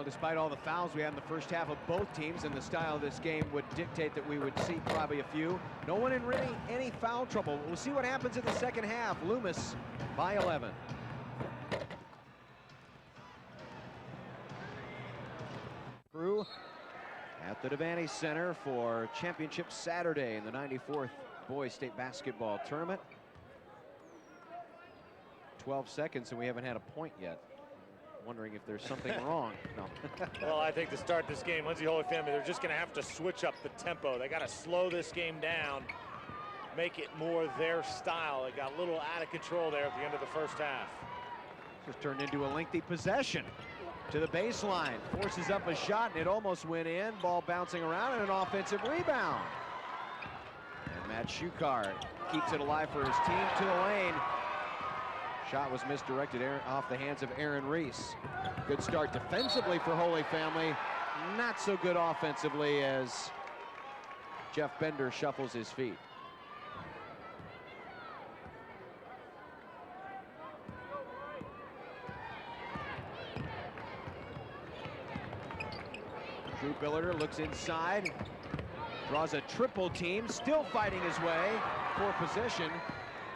Well, despite all the fouls we had in the first half of both teams, and the style of this game would dictate that we would see probably a few. No one in really any foul trouble. We'll see what happens in the second half. Loomis by 11. Crew at the Devaney Center for Championship Saturday in the 94th Boys State Basketball Tournament. 12 seconds and we haven't had a point yet. Wondering if there's something wrong. No. Well, I think to start this game, Lindsay Holy Family, they're just going to have to switch up the tempo. They got to slow this game down, make it more their style. It got a little out of control there at the end of the first half. Just turned into a lengthy possession to the baseline. Forces up a shot, and it almost went in. Ball bouncing around, and an offensive rebound. And Matt Shukar keeps it alive for his team to the lane. Shot was misdirected off the hands of Aaron Reese. Good start defensively for Holy Family. Not so good offensively as Jeff Bender shuffles his feet. Drew Billiter looks inside, draws a triple team, still fighting his way for possession.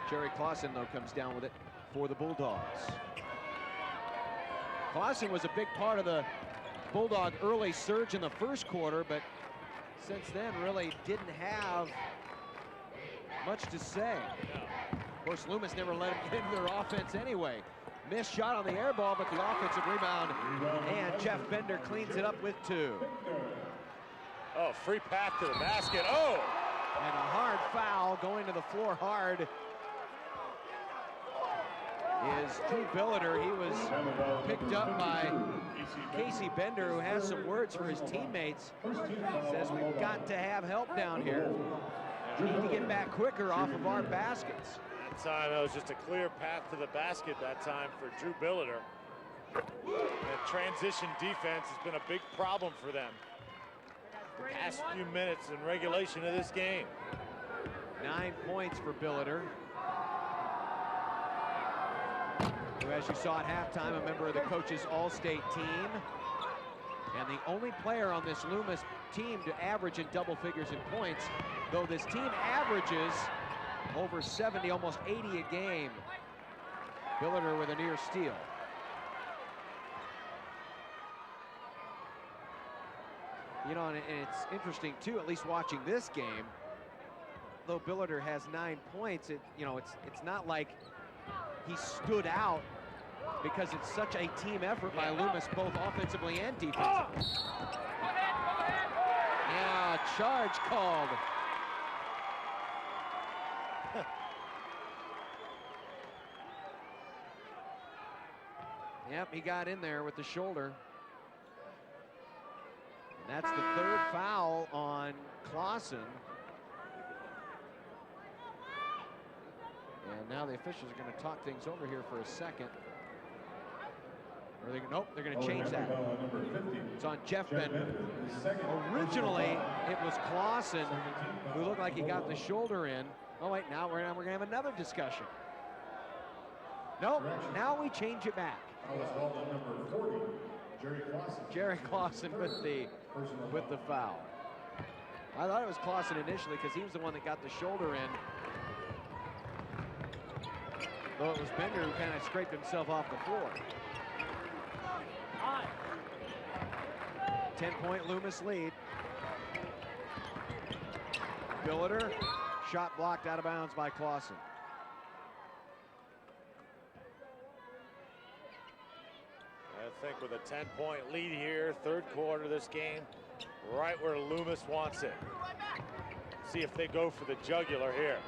Jerry Clausen, though, comes down with it for the Bulldogs. Clausen was a big part of the Bulldog early surge in the first quarter, but since then really didn't have much to say. Of course, Loomis never let him get into their offense anyway. Missed shot on the air ball, but the offensive rebound, and Jeff Bender cleans it up with 2. Oh, free path to the basket. Oh! And a hard foul going to the floor hard is Drew Billiter. He was picked up by Casey Bender, who has some words for his teammates. Says we've got to have help down here. We need to get back quicker off of our baskets. That time it was just a clear path to the basket that time for Drew Billiter. And transition defense has been a big problem for them the past few minutes in regulation of this game. 9 points for Billiter, who, as you saw at halftime, a member of the coaches' All-State team, and the only player on this Loomis team to average in double figures in points, though this team averages over 70, almost 80 a game. Billiter with a near steal. You know, and it's interesting too, at least watching this game, though Billiter has 9 points, it's not like he stood out, because it's such a team effort by Loomis, both offensively and defensively. Yeah, charge called. Yep, he got in there with the shoulder. And that's the 3rd foul on Clausen. And now the officials are going to talk things over here for a second. Or nope, they're going to change that. It's on Jeff Bender. Originally, it was Clausen who looked like he got the shoulder in. Oh wait, now we're going to have another discussion. Nope, now we change it back. Jerry Clausen with the foul. I thought it was Clausen initially because he was the one that got the shoulder in. Though it was Bender who kind of scraped himself off the floor. 10-point Loomis lead. Billiter, shot blocked out of bounds by Clausen. I think with a 10-point lead here, 3rd quarter of this game, right where Loomis wants it. See if they go for the jugular here.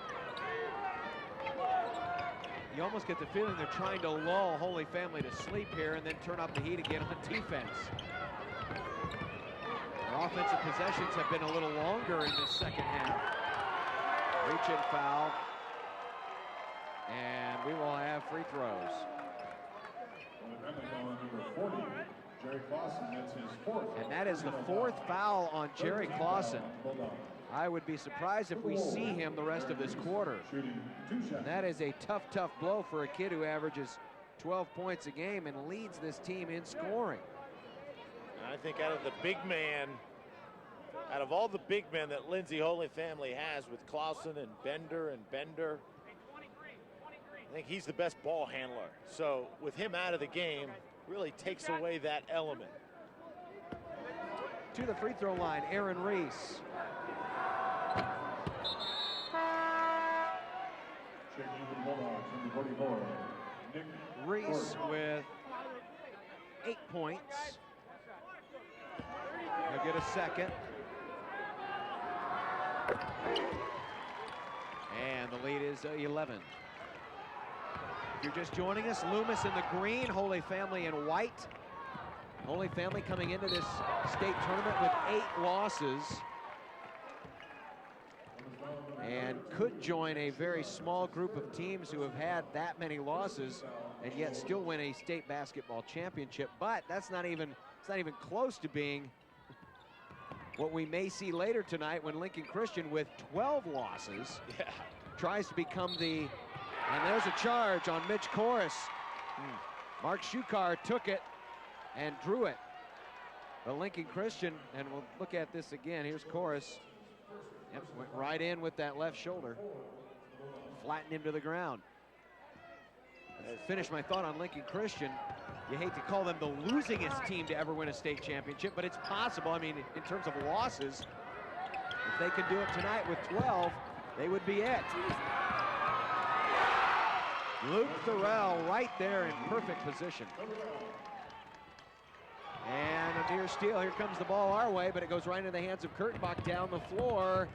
You almost get the feeling they're trying to lull Holy Family to sleep here and then turn up the heat again on defense. Their offensive possessions have been a little longer in this second half. Reach-in foul. And we will have free throws. And that is the 4th foul on Jerry Clausen. I would be surprised if we see him the rest of this quarter. And that is a tough, tough blow for a kid who averages 12 points a game and leads this team in scoring. And I think out of the big man, out of all the big men that Lindsay Holy Family has with Clausen and Bender, I think he's the best ball handler. So with him out of the game, really takes away that element. To the free throw line, Aaron Reese. Reese with 8 points. He'll get a second. And the lead is 11. If you're just joining us, Loomis in the green, Holy Family in white. Holy Family coming into this state tournament with 8 losses. And could join a very small group of teams who have had that many losses and yet still win a state basketball championship. But that's not even, it's not even close to being what we may see later tonight when Lincoln Christian, with 12 losses, tries to become the, and there's a charge on Mitch Korus. Mark Shukar took it and drew it. But Lincoln Christian, and we'll look at this again, here's Korus. Yep, went right in with that left shoulder. Flattened him to the ground. Finish my thought on Lincoln Christian. You hate to call them the losingest team to ever win a state championship, but it's possible. I mean, in terms of losses, if they could do it tonight with 12, they would be it. Luke Thorell right there in perfect position. And a near steal. Here comes the ball our way, but it goes right into the hands of Kurtenbach down the floor.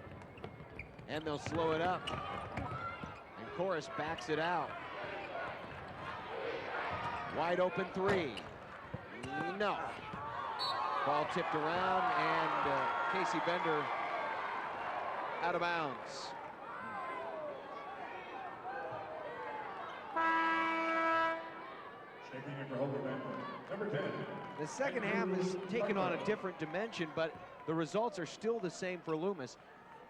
And they'll slow it up. And Korus backs it out. Wide open three. No. Ball tipped around, and Casey Bender out of bounds. Number 10. The second half is taken on a different dimension, but the results are still the same for Loomis.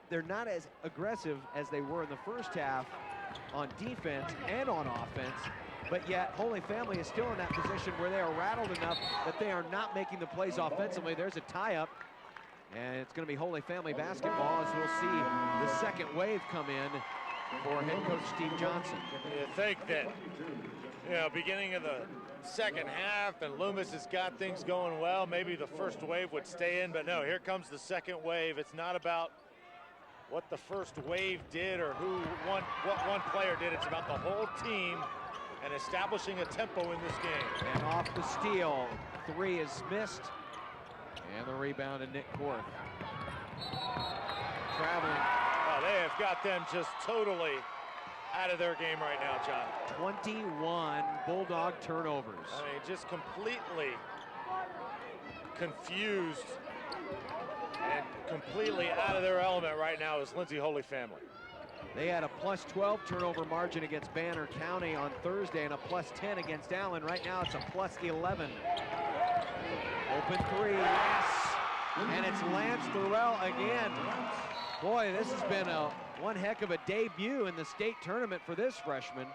They're not as aggressive as they were in the first half on defense and on offense, but yet Holy Family is still in that position where they are rattled enough that they are not making the plays offensively. There's a tie-up, and it's going to be Holy Family basketball as we'll see the second wave come in for head coach Steve Johnson. You think that, you know, beginning of the second half and Loomis has got things going well, maybe the first wave would stay in, but no, here comes the second wave. It's not about what the first wave did or what one player did. It's about the whole team and establishing a tempo in this game. And off the steal, three is missed, and the rebound to Nick Korth. Traveling. Oh, they have got them just totally out of their game right now, John. 21 Bulldog turnovers. I mean, just completely confused and completely out of their element right now is Lindsay Holy Family. They had a +12 turnover margin against Banner County on Thursday and a +10 against Allen. Right now it's a +11. Open three, yes! And it's Lance Thorell again. Boy, this has been one heck of a debut in the state tournament for this freshman.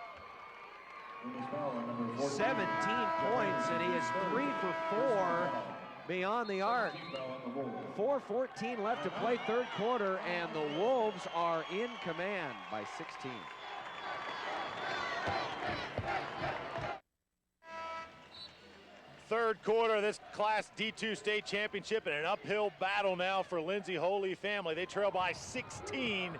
17 points, and he is 3 for 4 beyond the arc. 4:14 left to play third quarter, and the Wolves are in command by 16. Third quarter of this Class D2 state championship, and an uphill battle now for Lindsay Holy Family. They trail by 16.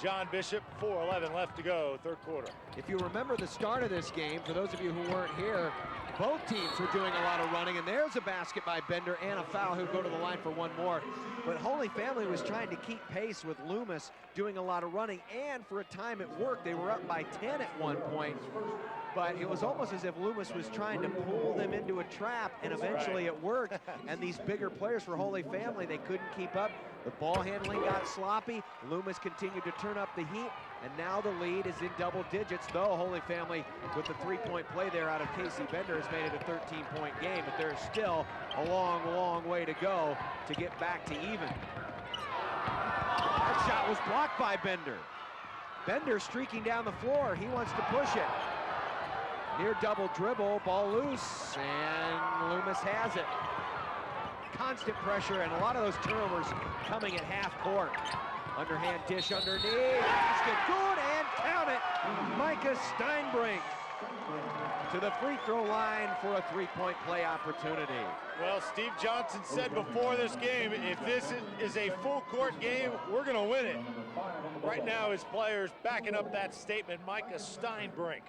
John Bishop, 4:11 left to go, third quarter. If you remember the start of this game, for those of you who weren't here, both teams were doing a lot of running, and there's a basket by Bender and a foul who go to the line for one more. But Holy Family was trying to keep pace with Loomis doing a lot of running, and for a time it worked. They were up by 10 at one point, but it was almost as if Loomis was trying to pull them into a trap, and eventually it worked. And these bigger players for Holy Family, they couldn't keep up. The ball handling got sloppy. Loomis continued to turn up the heat, and now the lead is in double digits, though Holy Family, with the three-point play there out of Casey Bender, has made it a 13-point game, but there's still a long, long way to go to get back to even. That's That was blocked by Bender. Bender streaking down the floor. He wants to push it. Near double dribble, ball loose, and Loomis has it. Constant pressure and a lot of those turnovers coming at half court. Underhand dish underneath, basket good, and count it. Micah Steinbrink to the free throw line for a three-point play opportunity. Well, Steve Johnson said before this game, if this is a full court game, we're gonna win it. Right now, his players backing up that statement. Micah Steinbrink.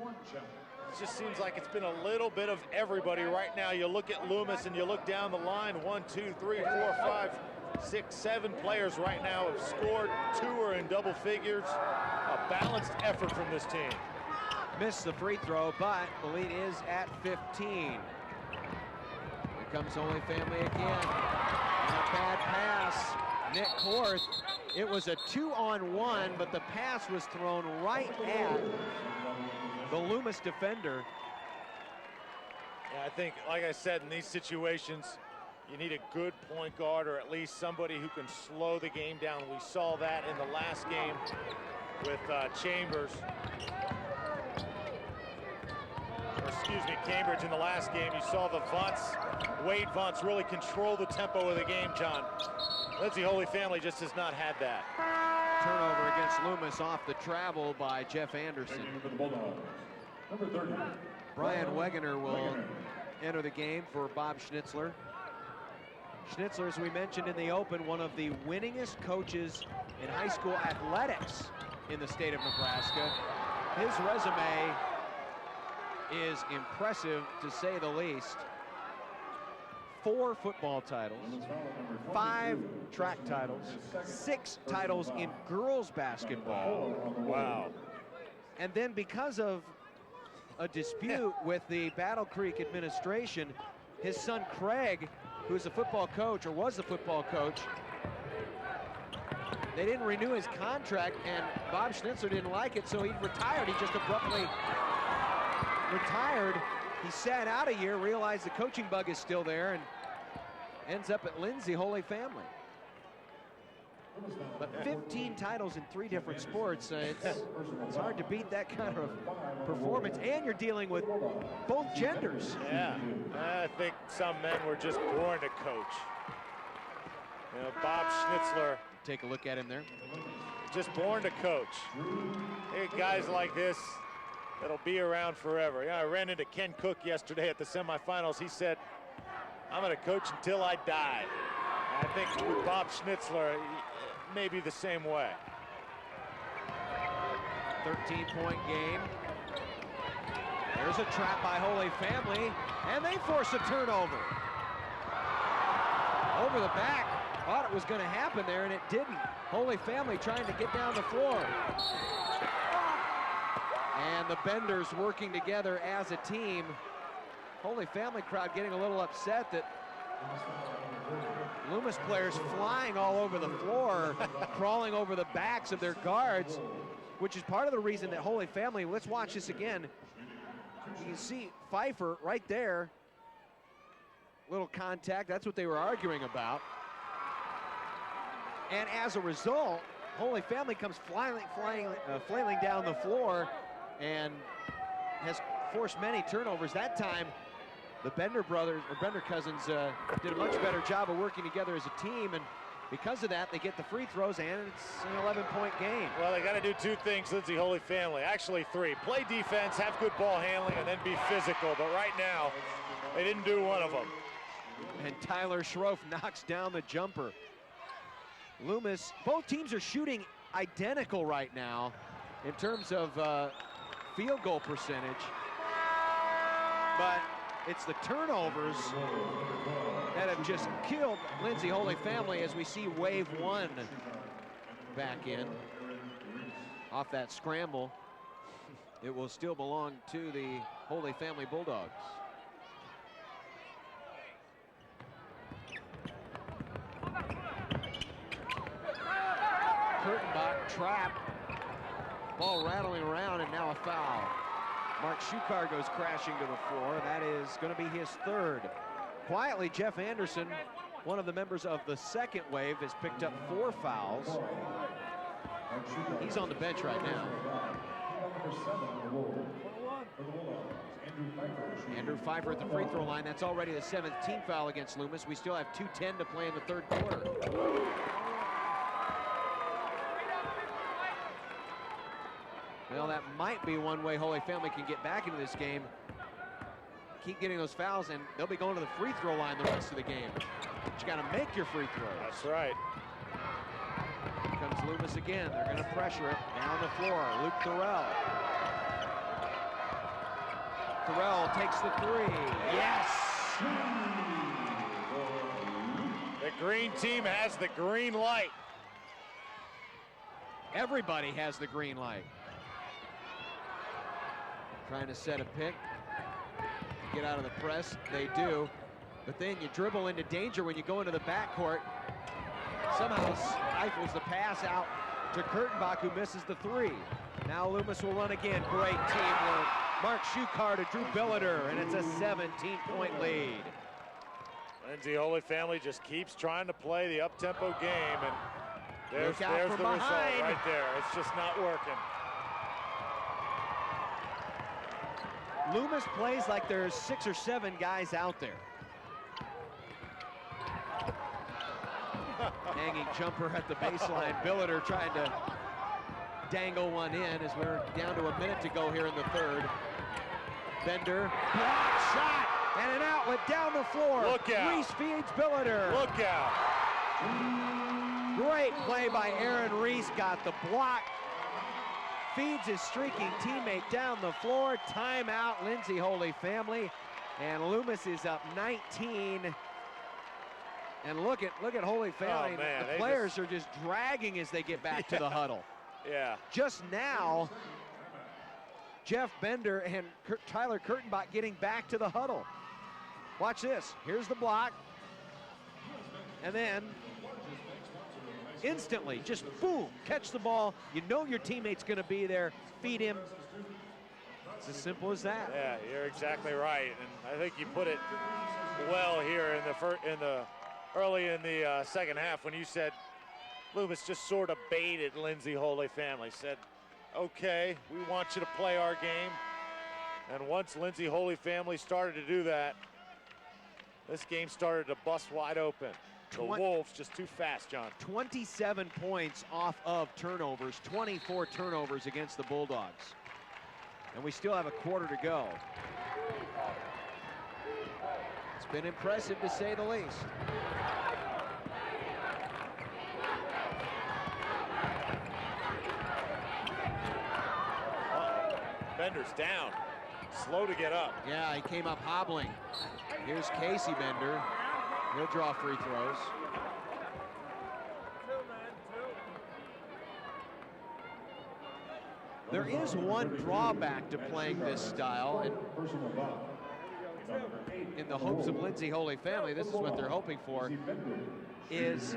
It just seems like it's been a little bit of everybody right now. You look at Loomis and you look down the line, 1, 2, 3, 4, 5, 6, 7 players right now have scored. 2 are in double figures. A balanced effort from this team. Missed the free throw, but the lead is at 15. Here comes Holy Family again. And a bad pass. Nick Korth. It was a 2-on-1, but the pass was thrown right at the Loomis defender. Yeah, I think, like I said, in these situations, you need a good point guard or at least somebody who can slow the game down. We saw that in the last game with Chambers. Or excuse me, Cambridge in the last game. You saw the Wade Vance really control the tempo of the game, John. Lindsay Holy Family just has not had that. Turnover against Loomis off the travel by Jeff Anderson. Brian Wegener will enter the game for Bob Schnitzler. Schnitzler, as we mentioned in the open, one of the winningest coaches in high school athletics in the state of Nebraska. His resume is impressive, to say the least. 4 football titles, 5 track titles, 6 titles in girls basketball. Wow. And then because of a dispute with the Battle Creek administration, his son Craig, who's a football coach, or was the football coach, they didn't renew his contract, and Bob Schnitzler didn't like it, so he retired. He just abruptly retired. He sat out a year, realized the coaching bug is still there, and ends up at Lindsay Holy Family. But 15 titles in 3 different sports, it's hard to beat that kind of performance, and you're dealing with both genders. Yeah, I think some men were just born to coach. You know, Bob Schnitzler. Take a look at him there. Just born to coach. Hey, guys like this that'll be around forever. Yeah, I ran into Ken Cook yesterday at the semifinals. He said, I'm gonna coach until I die. I think with Bob Schnitzler, may be the same way. 13-point game. There's a trap by Holy Family, and they force a turnover. Over the back, thought it was gonna happen there, and it didn't. Holy Family trying to get down the floor. And the Benders working together as a team. Holy Family crowd getting a little upset that Loomis players flying all over the floor, crawling over the backs of their guards, which is part of the reason that Holy Family, let's watch this again. You can see Pfeiffer right there. Little contact, that's what they were arguing about. And as a result, Holy Family comes flailing down the floor and has forced many turnovers. That time, the Bender brothers, or Bender cousins, did a much better job of working together as a team, and because of that, they get the free throws, and it's an 11-point game. Well, they got to do 2 things, Lindsay Holy Family. Actually 3. Play defense, have good ball handling, and then be physical. But right now, they didn't do one of them. And Tyler Schroff knocks down the jumper. Loomis, both teams are shooting identical right now in terms of field goal percentage. But it's the turnovers that have just killed Lindsay Holy Family as we see wave 1 back in. Off that scramble, it will still belong to the Holy Family Bulldogs. Kurtenbach trap, ball rattling around, and now a foul. Mark Shukar goes crashing to the floor. That is going to be his 3rd. Quietly, Jeff Anderson One of the members of the second wave has picked up 4 fouls. He's on the bench right now. Andrew Pfeiffer at the free throw line. That's already the 7th team foul against Loomis. We still have 2:10 to play in the third quarter. Well, that might be one way Holy Family can get back into this game. Keep getting those fouls, and they'll be going to the free throw line the rest of the game. But you got to make your free throws. That's right. Here comes Loomis again. They're going to pressure it down the floor. Luke Thorell. Thorell takes the 3. Yes! The green team has the green light. Everybody has the green light. Trying to set a pick. Get out of the press. They do. But then you dribble into danger when you go into the backcourt. Somehow stifles the pass out to Kurtenbach, who misses the 3. Now Loomis will run again. Great teamwork. Mark Schuchar to Drew Billiter, and it's a 17-point lead. Lindsay Holy Family just keeps trying to play the up-tempo game, and there's the behind. result right there. It's just not working. Loomis plays like there's 6 or 7 guys out there. Hanging jumper at the baseline. Billiter trying to dangle one in as we're down to a minute to go here in the third. Bender, block shot, and an outlet down the floor. Look out. Reese feeds Billiter. Look out. Great play by Aaron Reese, got the block. Feeds his streaking teammate down the floor. Timeout, Lindsay Holy Family. And Loomis is up 19. And look at Holy Family. Oh, man, the players are just dragging as they get back to the huddle. Yeah. Just now, Jeff Bender and Tyler Kurtenbach getting back to the huddle. Watch this. Here's the block. And then instantly, just boom, catch the ball. You know your teammate's going to be there. Feed him. It's as simple as that. Yeah, you're exactly right. And I think you put it well here early in the second half when you said Loomis just sort of baited Lindsay Holy Family. Said, okay, we want you to play our game. And once Lindsay Holy Family started to do that, this game started to bust wide open. The Wolves just too fast, John. 27 points off of turnovers, 24 turnovers against the Bulldogs. And we still have a quarter to go. It's been impressive to say the least. Bender's down, slow to get up. Yeah, he came up hobbling. Here's Casey Bender. He'll draw free throws. There is one drawback to playing this style, and in the hopes of Lindsay Holy Family, this is what they're hoping for, is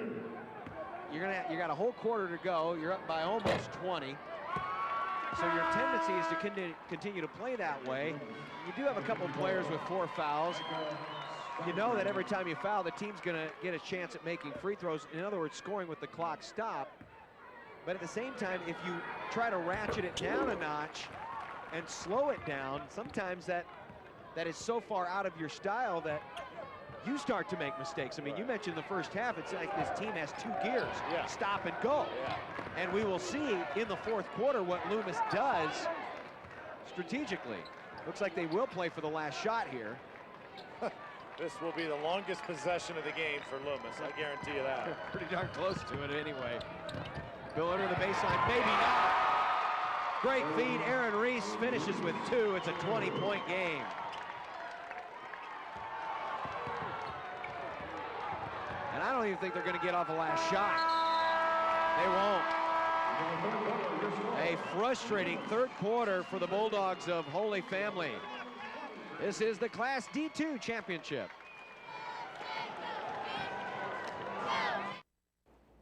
you got a whole quarter to go. You're up by almost 20. So your tendency is to continue to play that way. You do have a couple players with 4 fouls. You know that every time you foul, the team's going to get a chance at making free throws. In other words, scoring with the clock stopped. But at the same time, if you try to ratchet it down a notch and slow it down, sometimes that is so far out of your style that you start to make mistakes. I mean, you mentioned the first half, it's like this team has 2 gears, stop and go. Yeah. And we will see in the fourth quarter what Loomis does strategically. Looks like they will play for the last shot here. This will be the longest possession of the game for Loomis, I guarantee you that. Pretty darn close to it anyway. Bill under the baseline, maybe not. Great feed, Aaron Reese finishes with 2. It's a 20-point game. And I don't even think they're going to get off a last shot. They won't. A frustrating third quarter for the Bulldogs of Holy Family. This is the Class D2 championship.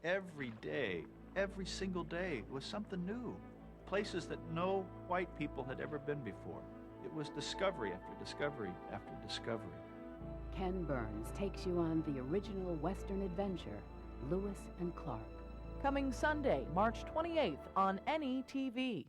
Every day, every single day was something new. Places that no white people had ever been before. It was discovery after discovery after discovery. Ken Burns takes you on the original Western adventure, Lewis and Clark. Coming Sunday, March 28th on NETV.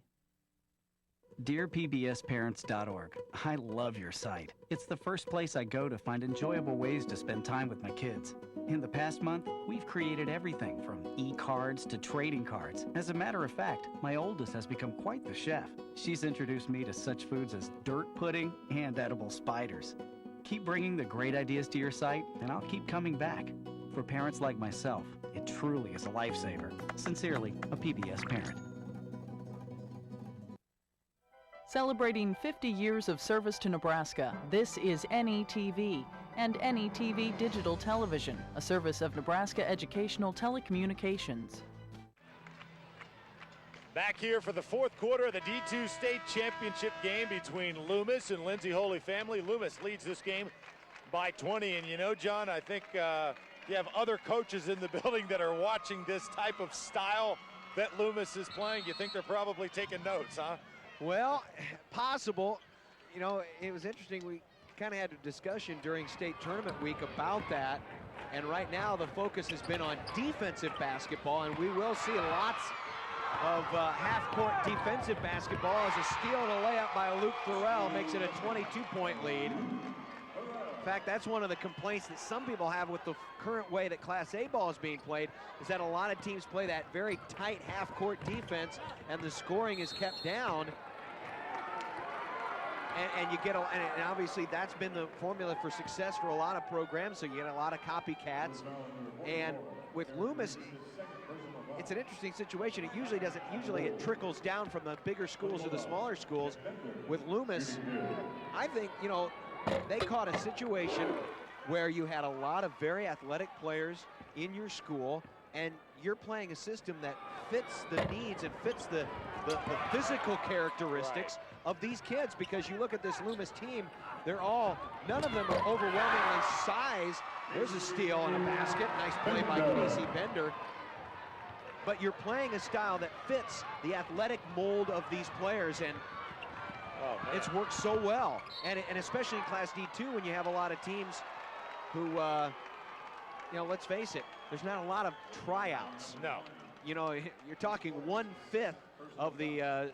DearPBSParents.org. I love your site. It's the first place I go to find enjoyable ways to spend time with my kids. In the past month, we've created everything from e-cards to trading cards. As a matter of fact, my oldest has become quite the chef. She's introduced me to such foods as dirt pudding and edible spiders. Keep bringing the great ideas to your site, and I'll keep coming back. For parents like myself, it truly is a lifesaver. Sincerely, a PBS parent. Celebrating 50 years of service to Nebraska, this is NETV and NETV Digital Television, a service of Nebraska Educational Telecommunications. Back here for the fourth quarter of the D2 State Championship game between Loomis and Lindsay Holy Family. Loomis leads this game by 20, and you know, John, I think you have other coaches in the building that are watching this type of style that Loomis is playing. You think they're probably taking notes, huh? Well, possible. You know, it was interesting. We kind of had a discussion during state tournament week about that. And right now the focus has been on defensive basketball, and we will see lots of half-court defensive basketball as a steal and a layup by Luke Thorell makes it a 22-point lead. In fact, that's one of the complaints that some people have with the current way that Class A ball is being played, is that a lot of teams play that very tight half-court defense, and the scoring is kept down. And you get, and obviously that's been the formula for success for a lot of programs, so you get a lot of copycats. And with Loomis, it's an interesting situation. It usually doesn't, usually it trickles down from the bigger schools to the smaller schools. With Loomis, I think, you know, they caught a situation where you had a lot of very athletic players in your school, and you're playing a system that fits the needs and fits the physical characteristics of these kids, because you look at this Loomis team, they're all, none of them are overwhelmingly sized. There's a steal and a basket, nice play by Casey Bender. But you're playing a style that fits the athletic mold of these players, and it's worked so well. And especially in Class D2, when you have a lot of teams who, you know, let's face it, there's not a lot of tryouts. No. You know, you're talking 1/5 of the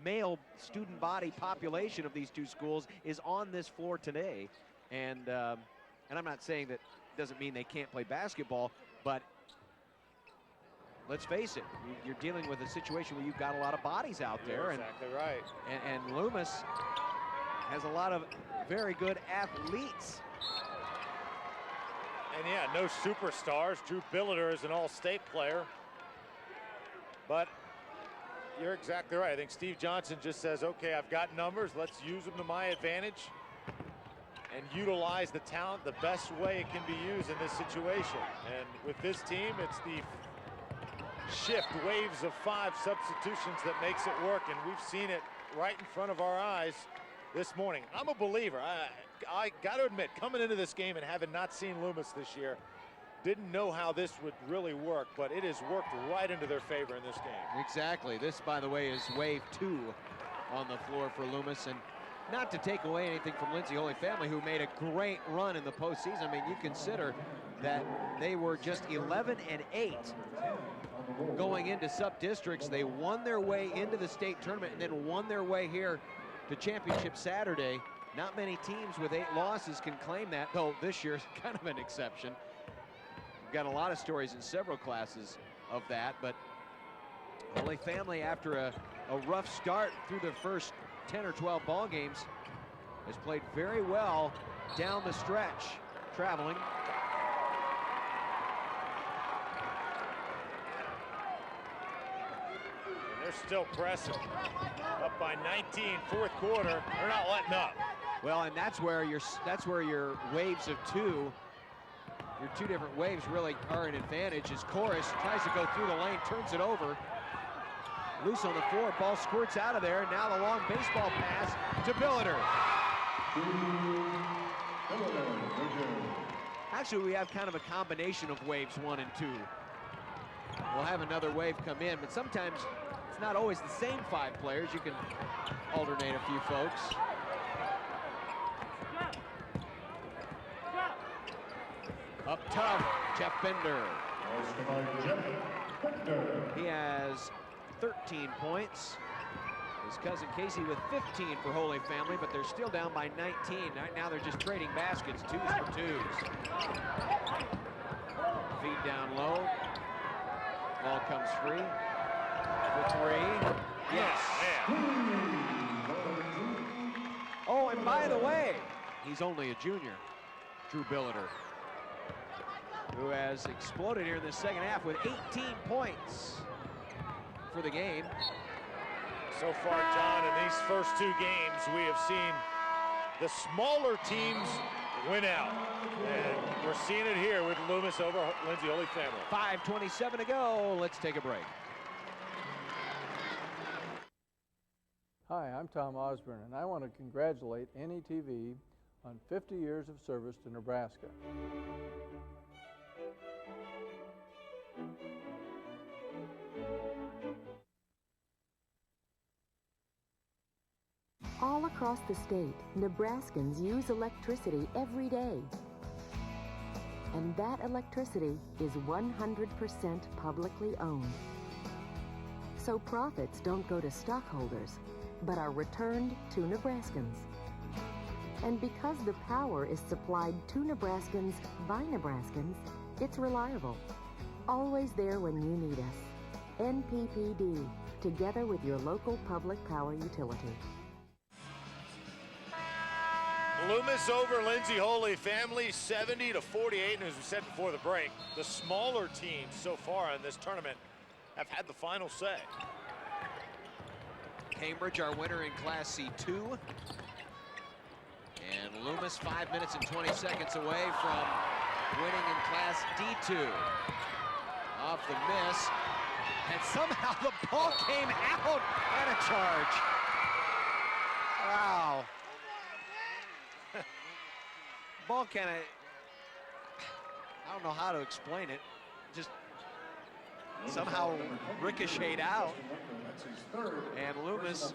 male student body population of these two schools is on this floor today. And I'm not saying that doesn't mean they can't play basketball, but let's face it, you're dealing with a situation where you've got a lot of bodies out there. Exactly right. And Loomis has a lot of very good athletes. And yeah, no superstars. Drew Billiter is an all-state player. But you're exactly right. I think Steve Johnson just says, okay, I've got numbers. Let's use them to my advantage and utilize the talent the best way it can be used in this situation. And with this team, it's the shift waves of 5 substitutions that makes it work, and we've seen it right in front of our eyes this morning. I'm a believer. I got to admit, coming into this game and having not seen Loomis this year, didn't know how this would really work, but it has worked right into their favor in this game. Exactly. This, by the way, is wave 2 on the floor for Loomis. And not to take away anything from Lindsay Holy Family, who made a great run in the postseason. I mean, you consider that they were just 11-8 going into sub-districts. They won their way into the state tournament and then won their way here to championship Saturday. Not many teams with 8 losses can claim that, though this year's kind of an exception. We've got a lot of stories in several classes of that, but Holy Family, after a rough start through the first 10 or 12 ball games, has played very well down the stretch, traveling. And they're still pressing. Up by 19, fourth quarter. They're not letting up. Well, and that's where your waves of 2, your 2 different waves really are an advantage, as Chorus tries to go through the lane, turns it over. Loose on the floor, ball squirts out of there, and now the long baseball pass to Billiter. Actually, we have kind of a combination of waves 1 and 2. We'll have another wave come in, but sometimes it's not always the same 5 players. You can alternate a few folks. Up tough, Jeff Bender. He has 13 points. His cousin Casey with 15 for Holy Family, but they're still down by 19. Right now they're just trading baskets, 2s for 2s. Feed down low. Ball comes free for 3. Yes. Oh, and by the way, he's only a junior, Drew Billiter, who has exploded here in the second half with 18 points for the game. So far, John, in these first 2 games, we have seen the smaller teams win out. And we're seeing it here with Loomis over Lindsay Holy Family. 5:27 to go. Let's take a break. Hi, I'm Tom Osborne, and I want to congratulate NETV on 50 years of service to Nebraska. All across the state, Nebraskans use electricity every day. And that electricity is 100% publicly owned. So profits don't go to stockholders, but are returned to Nebraskans. And because the power is supplied to Nebraskans by Nebraskans, it's reliable. Always there when you need us. NPPD, together with your local public power utility. Loomis over Lindsay Holy Family, 70-48, and as we said before the break, the smaller teams so far in this tournament have had the final say. Cambridge, our winner in Class C2. And Loomis 5 minutes and 20 seconds away from winning in Class D2. Off the miss, and somehow the ball came out and a charge. Wow. Ball kind of, I don't know how to explain it, just somehow ricocheted out. And Loomis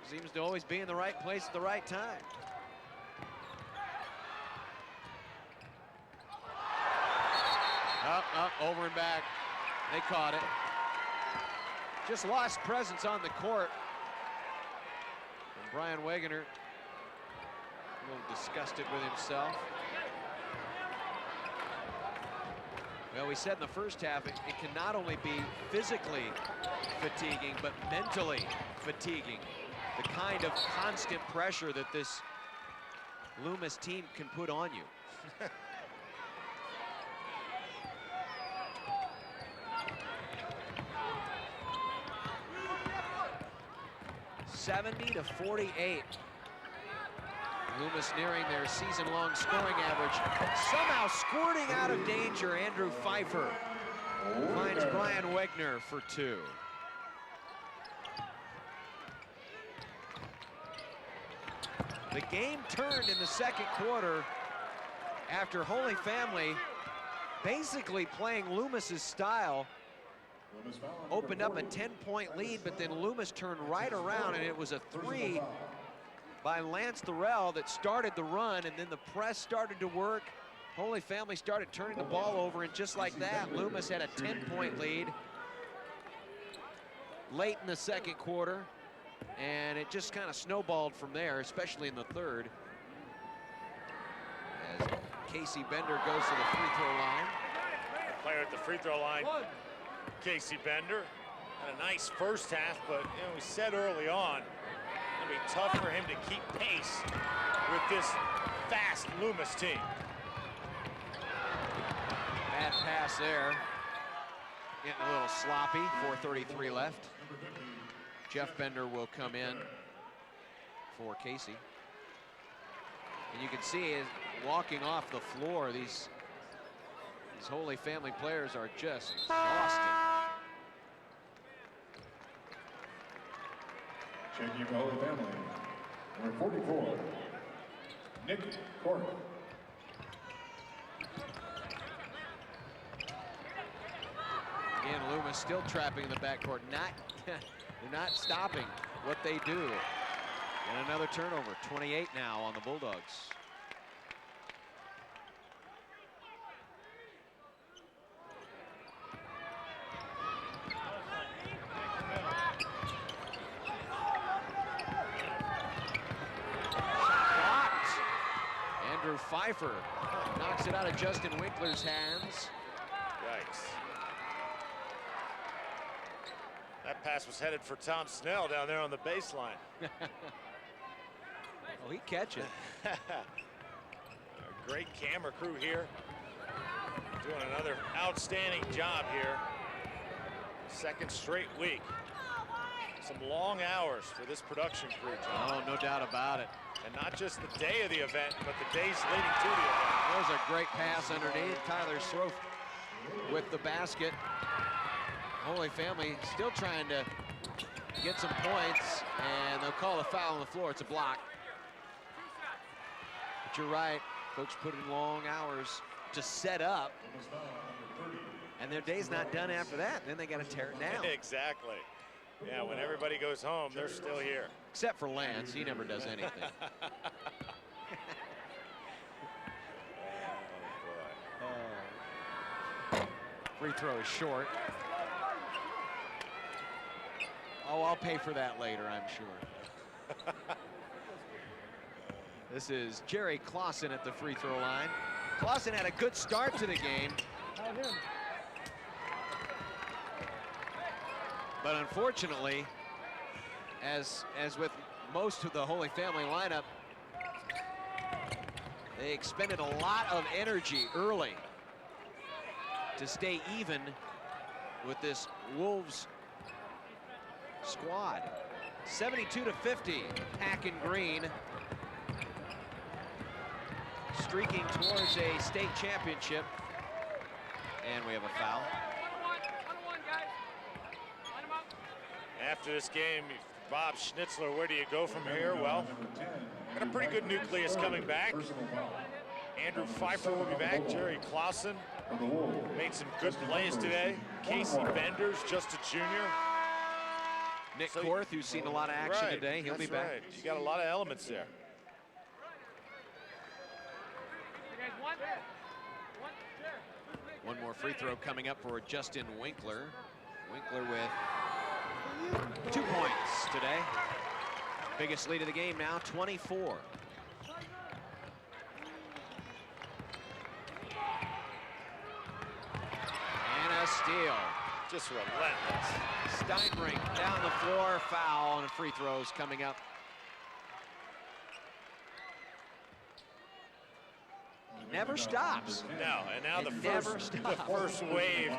seems to always be in the right place at the right time. Up, over and back. They caught it. Just lost presence on the court. And Brian Wegener, a little disgusted with himself. Well, we said in the first half, it can not only be physically fatiguing, but mentally fatiguing. The kind of constant pressure that this Loomis team can put on you. 70-48. Loomis nearing their season-long scoring average. Somehow squirting out of danger, Andrew Pfeiffer finds Brian Wegener for 2. The game turned in the second quarter after Holy Family basically playing Loomis's style. Opened up a 10-point lead, but then Loomis turned right around, and it was a 3 by Lance Thorell that started the run, and then the press started to work. Holy Family started turning the ball over, and just like that, Loomis had a 10-point lead late in the second quarter, and it just kind of snowballed from there, especially in the third. As Casey Bender goes to the free throw line. Player at the free throw line, Casey Bender. Had a nice first half, but we said early on, it'll be tough for him to keep pace with this fast Loomis team. Bad pass there. Getting a little sloppy, 4:33 left. Jeff Bender will come in for Casey. And you can see is walking off the floor, these Holy Family players are just exhausted. Checking for Holy Family, number 44, Nick Cork. Again, Loomis still trapping in the backcourt. They're not stopping what they do. And another turnover, 28 now on the Bulldogs. Andrew Pfeiffer knocks it out of Justin Winkler's hands. Yikes. That pass was headed for Tom Snell down there on the baseline. Oh, he'd catch it. A great camera crew here. Doing another outstanding job here. Second straight week. Some long hours for this production crew, John. Oh, no doubt about it. And not just the day of the event, but the days leading to the event. That was a great pass underneath. Tyler Srofe with the basket. Holy Family still trying to get some points, and they'll call a foul on the floor. It's a block. But you're right. Folks put in long hours to set up, and their day's not done after that. Then they got to tear it down. Exactly. Yeah, when everybody goes home, they're still here. Except for Lance. He never does anything. Free throw is short. Oh, I'll pay for that later, I'm sure. This is Jerry Clausen at the free throw line. Clausen had a good start to the game. But unfortunately, as with most of the Holy Family lineup, they expended a lot of energy early to stay even with this Wolves squad. 72-50, Pack and Green streaking towards a state championship. And we have a foul. After this game, Bob Schnitzler, where do you go from here? Well, got a pretty good nucleus coming back. Andrew Pfeiffer will be back. Jerry Clausen made some good plays today. Casey Benders, just a junior. Nick Korth, who's seen a lot of action today, he'll be back. Right. You got a lot of elements there. One more free throw coming up for Justin Winkler. Winkler with 2 points today. Biggest lead of the game now, 24. And a steal. Just relentless. Steinbrink down the floor, foul, and free throws coming up. Never stops. No, and now the first wave,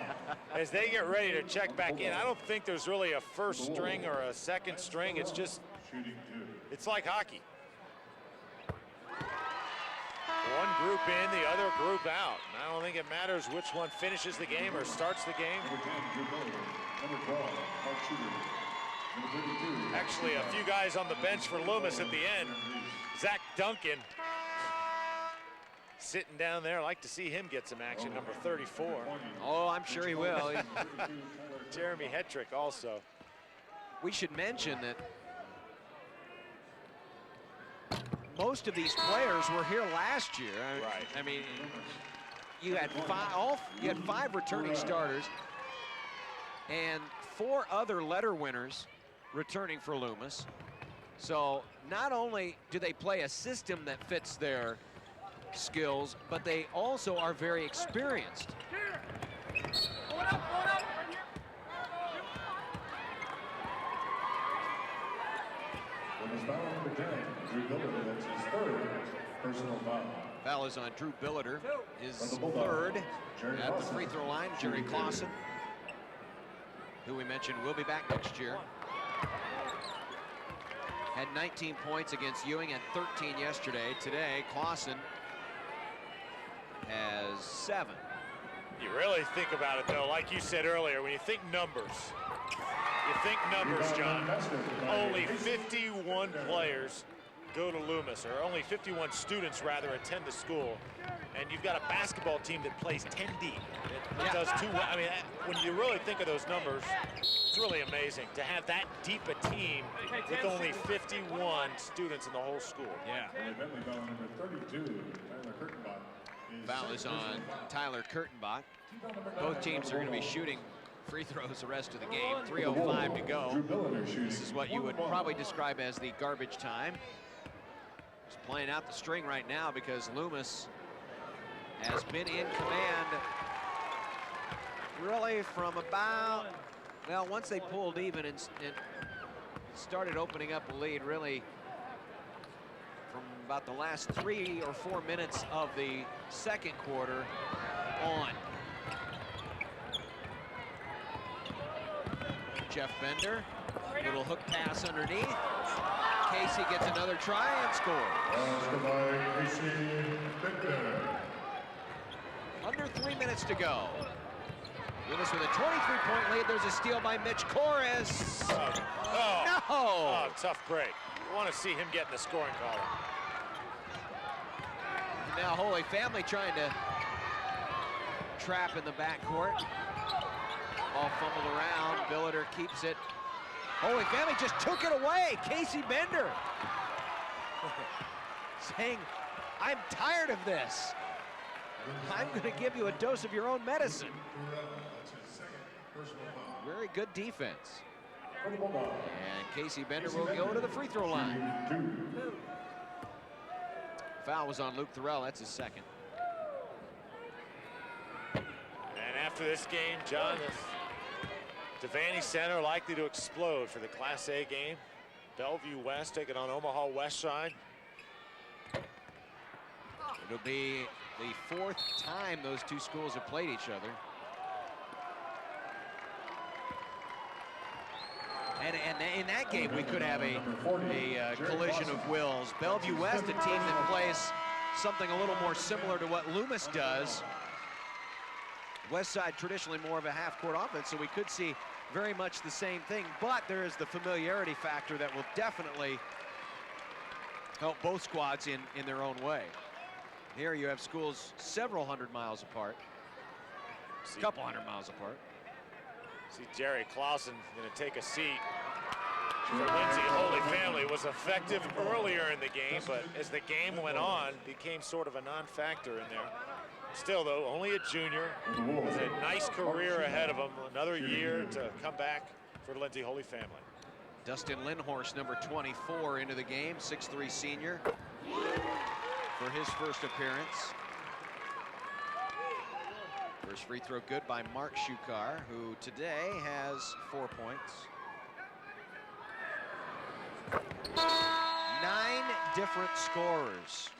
as they get ready to check back in, I don't think there's really a first string or a second string. It's just, it's like hockey. One group in, the other group out. And I don't think it matters which one finishes the game or starts the game. Actually, a few guys on the bench for Loomis at the end. Zach Duncan sitting down there. I'd like to see him get some action, number 34. Oh, I'm sure he will. Jeremy Hetrick also. We should mention that most of these players were here last year. Right. I mean, you had five returning starters and 4 other letter winners returning for Loomis. So not only do they play a system that fits their skills, but they also are very experienced. Foul is on Drew Billiter, his third at the free throw line. Jerry Clausen, who we mentioned will be back next year. Had 19 points against Ewing, had 13 yesterday. Today, Clausen has 7. You really think about it, though, like you said earlier, when you think numbers, John. Only 51 players go to Loomis, or only 51 students, rather, attend the school. And you've got a basketball team that plays 10 deep. It does too well. I mean, when you really think of those numbers, it's really amazing to have that deep a team with only 51 students in the whole school. Yeah. Foul is on Tyler Kurtenbach. Both teams are going to be shooting free throws the rest of the game. 3:05 to go. This is what you would probably describe as the garbage time. There's playing out the string right now because Loomis has been in command really from about, well, once they pulled even and started opening up a lead, really from about the last 3 or 4 minutes of the second quarter on. Jeff Bender, little hook pass underneath. Casey gets another try and scores. Under 3 minutes to go. Loomis with a 23-point lead. There's a steal by Mitch Corris. No! Tough break. You want to see him get in the scoring column. Now Holy Family trying to trap in the backcourt. Ball fumbled around. Billiter keeps it. Holy Family just took it away. Casey Bender saying, I'm tired of this. I'm going to give you a dose of your own medicine. Very good defense. And Casey Bender will go to the free throw line. Foul was on Luke Thorell. That's his second. And after this game, John, the Devaney Center likely to explode for the Class A game. Bellevue West taking on Omaha West Side. It'll be the 4th time those two schools have played each other. And in that game, we could have a collision of wills. Bellevue West, a team that plays something a little more similar to what Loomis does. West Side traditionally more of a half-court offense, so we could see very much the same thing. But there is the familiarity factor that will definitely help both squads in their own way. Here you have schools several hundred miles apart, a couple hundred miles apart. See Jerry Clausen going to take a seat for Lindsay Holy Family. Was effective earlier in the game, but as the game went on, became sort of a non-factor in there. Still, though, only a junior with a nice career ahead of him. Another year to come back for Lindsay Holy Family. Dustin Lindhorst, number 24, into the game, 6'3" senior for his first appearance. First free throw good by Mark Shukar, who today has 4 points. 9 different scorers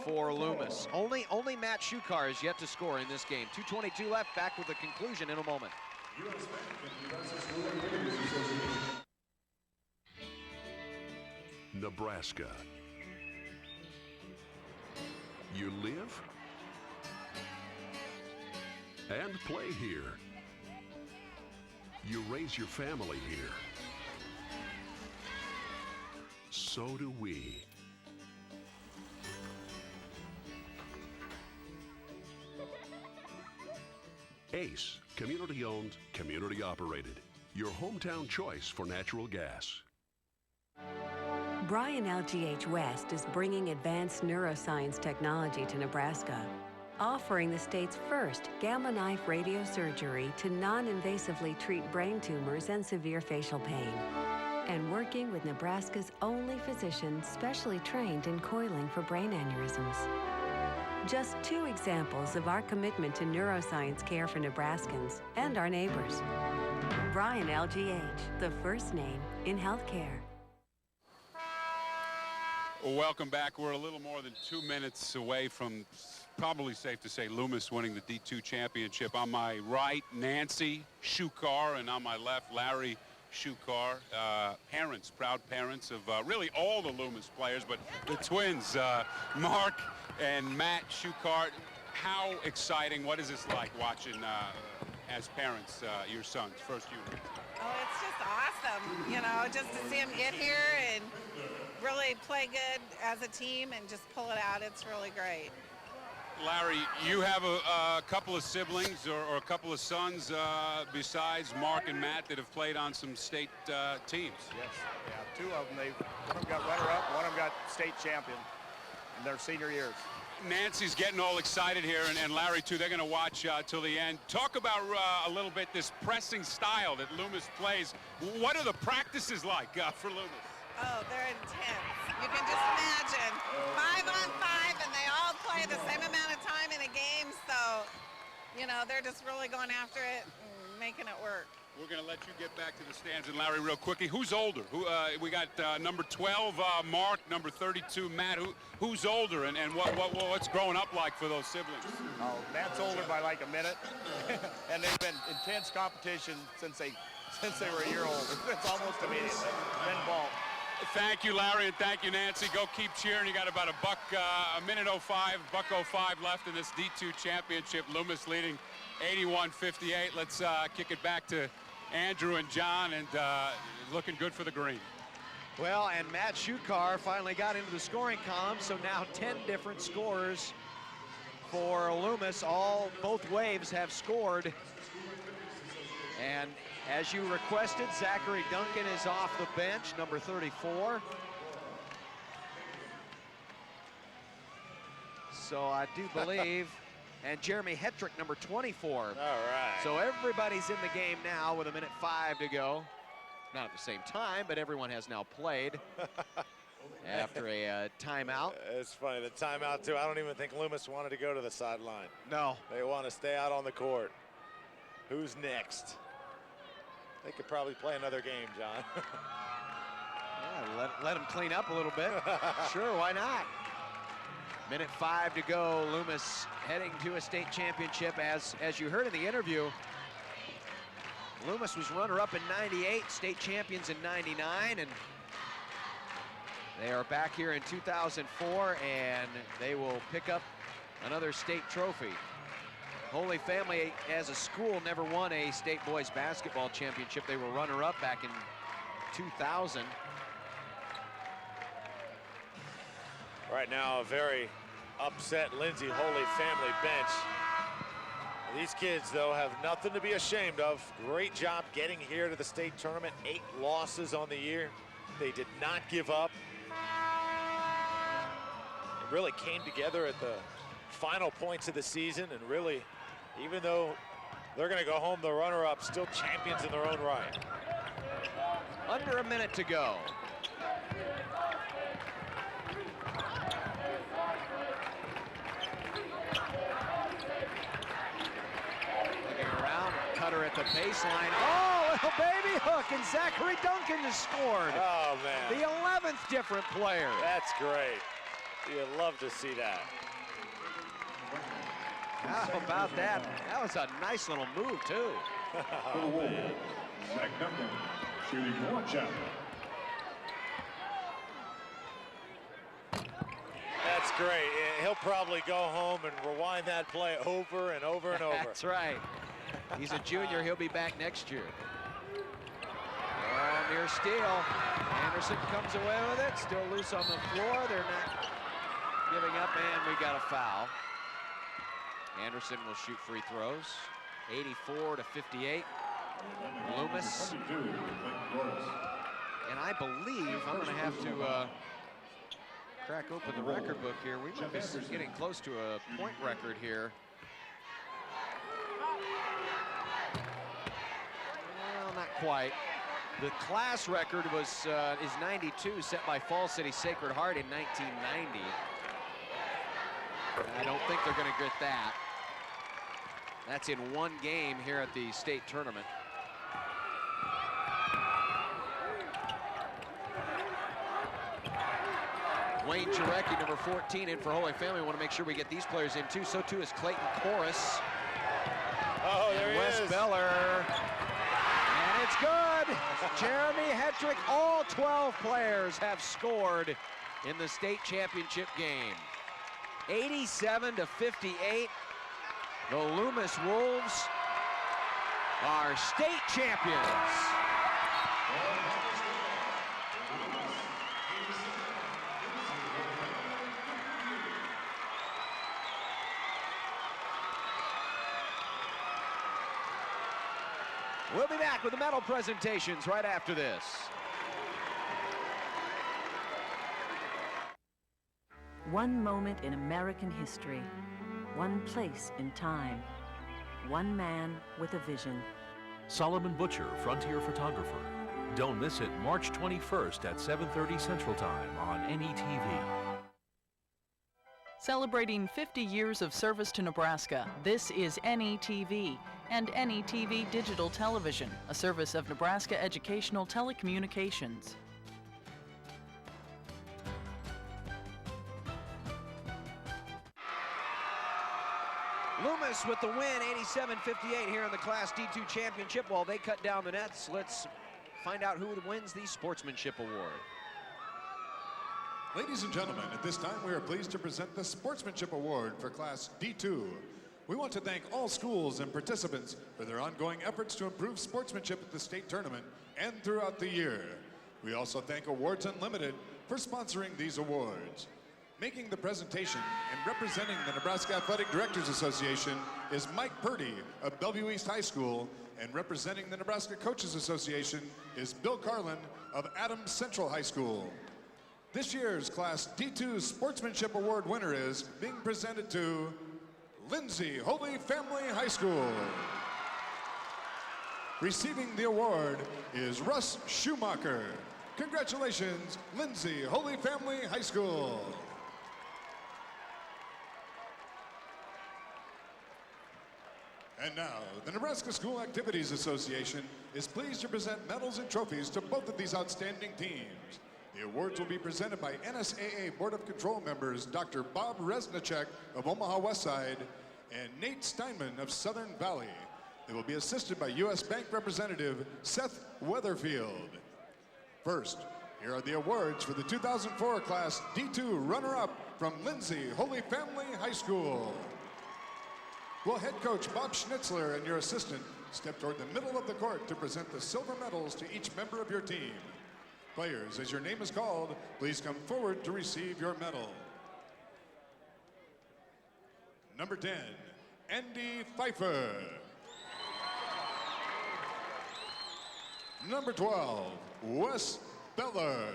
for Loomis. Only Matt Shukar is yet to score in this game. 2:22 left. Back with the conclusion in a moment. Nebraska. You live and play here. You raise your family here. So do we. ACE, community-owned, community-operated. Your hometown choice for natural gas. Bryan LGH West is bringing advanced neuroscience technology to Nebraska, offering the state's first gamma knife radiosurgery to non-invasively treat brain tumors and severe facial pain, and working with Nebraska's only physician specially trained in coiling for brain aneurysms. Just 2 examples of our commitment to neuroscience care for Nebraskans and our neighbors. Bryan LGH, the first name in healthcare. Well, welcome back. We're a little more than 2 minutes away from, probably safe to say, Loomis winning the D2 championship. On my right, Nancy Shukar, and on my left, Larry Shukar. Parents, proud parents of really all the Loomis players, but the twins, Mark and Matt Shukar. How exciting, what is this like watching as parents, your sons, first unit? Oh, it's just awesome, you know, just to see them get here and really play good as a team and just pull it out. It's really great. Larry, you have a couple of siblings or a couple of sons besides Mark and Matt that have played on some state teams. Yes, yeah, 2 of them. One of them got runner-up, one of them got state champion in their senior years. Nancy's getting all excited here, and Larry too. They're going to watch till the end. Talk about a little bit this pressing style that Loomis plays. What are the practices like for Loomis? Oh, they're intense. You can just imagine 5-on-5, and they all play the same amount of time in a game. So, you know, they're just really going after it and making it work. We're going to let you get back to the stands, and Larry, real quickly. Who's older? We got number 12, Mark, number 32, Matt. Who's older, and what's growing up like for those siblings? Oh, Matt's older by like a minute, and they've been intense competition since they were a year old. It's almost immediate. Then ball. Thank you, Larry, and thank you, Nancy. Go keep cheering. You got about a minute 05, buck 05 left in this D2 championship. Loomis leading 81-58. Let's kick it back to Andrew and John, and looking good for the green. Well, and Matt Shukar finally got into the scoring column, so now 10 different scores for Loomis. Both waves have scored. And as you requested, Zachary Duncan is off the bench, number 34. So I do believe, and Jeremy Hetrick, number 24. All right. So everybody's in the game now with 1:05 to go. Not at the same time, but everyone has now played after a timeout. It's funny, the timeout too. I don't even think Loomis wanted to go to the sideline. No. They want to stay out on the court. Who's next? They could probably play another game, John. Yeah, let them clean up a little bit. Sure, why not? 1:05 to go. Loomis heading to a state championship. As you heard in the interview, Loomis was runner-up in '98, state champions in '99, and they are back here in 2004, and they will pick up another state trophy. Holy Family, as a school, never won a state boys basketball championship. They were runner-up back in 2000. Right now, a very upset Lindsay Holy Family bench. These kids, though, have nothing to be ashamed of. Great job getting here to the state tournament. 8 losses on the year. They did not give up. It really came together at the final points of the season, and really, even though they're going to go home the runner-up, still champions in their own right. Under a minute to go. Cutter at the baseline. Oh, little baby hook, and Zachary Duncan has scored. Oh, man. The 11th different player. That's great. You'd love to see that. How about that? That was a nice little move, too. Oh, man. Zach Duncan shooting one shot. That's great. He'll probably go home and rewind that play over and over and over. That's right. He's a junior. He'll be back next year. Oh, near steal. Anderson comes away with it. Still loose on the floor. They're not giving up, and we got a foul. Anderson will shoot free throws. 84-58. Loomis. And I believe I'm going to have to crack open the record book here. We might be getting close to a point record here. Well, not quite. The class record was is 92, set by Fall City Sacred Heart in 1990. I don't think they're going to get that. That's in one game here at the state tournament. Wayne Jarecki, number 14, in for Holy Family. We want to make sure we get these players in too. So too is Clayton Corus. Oh, there he Wes is. Beller. And it's good. Jeremy Hetrick. All 12 players have scored in the state championship game. 87-58. The Loomis Wolves are state champions. We'll be back with the medal presentations right after this. One moment in American history, one place in time, one man with a vision. Solomon Butcher, frontier photographer. Don't miss it March 21st at 7:30 Central Time on NETV. Celebrating 50 years of service to Nebraska, this is NETV and NETV Digital Television, a service of Nebraska Educational Telecommunications. Loomis with the win, 87-58 here in the Class D2 Championship. While they cut down the nets, let's find out who wins the Sportsmanship Award. Ladies and gentlemen, at this time we are pleased to present the Sportsmanship Award for Class D2. We want to thank all schools and participants for their ongoing efforts to improve sportsmanship at the state tournament and throughout the year. We also thank Awards Unlimited for sponsoring these awards. Making the presentation and representing the Nebraska Athletic Directors Association is Mike Purdy of Bellevue East High School, and representing the Nebraska Coaches Association is Bill Carlin of Adams Central High School. This year's Class D2 Sportsmanship Award winner is being presented to Lindsay Holy Family High School. Receiving the award is Russ Schumacher. Congratulations, Lindsay Holy Family High School. And now, the Nebraska School Activities Association is pleased to present medals and trophies to both of these outstanding teams. The awards will be presented by NSAA Board of Control members Dr. Bob Resnicek of Omaha Westside and Nate Steinman of Southern Valley. They will be assisted by U.S. Bank Representative Seth Weatherfield. First, here are the awards for the 2004 Class D2 runner-up from Lindsay Holy Family High School. Will head coach Bob Schnitzler and your assistant step toward the middle of the court to present the silver medals to each member of your team. Players, as your name is called, please come forward to receive your medal. Number 10, Andy Pfeiffer. Number 12, Wes Beller.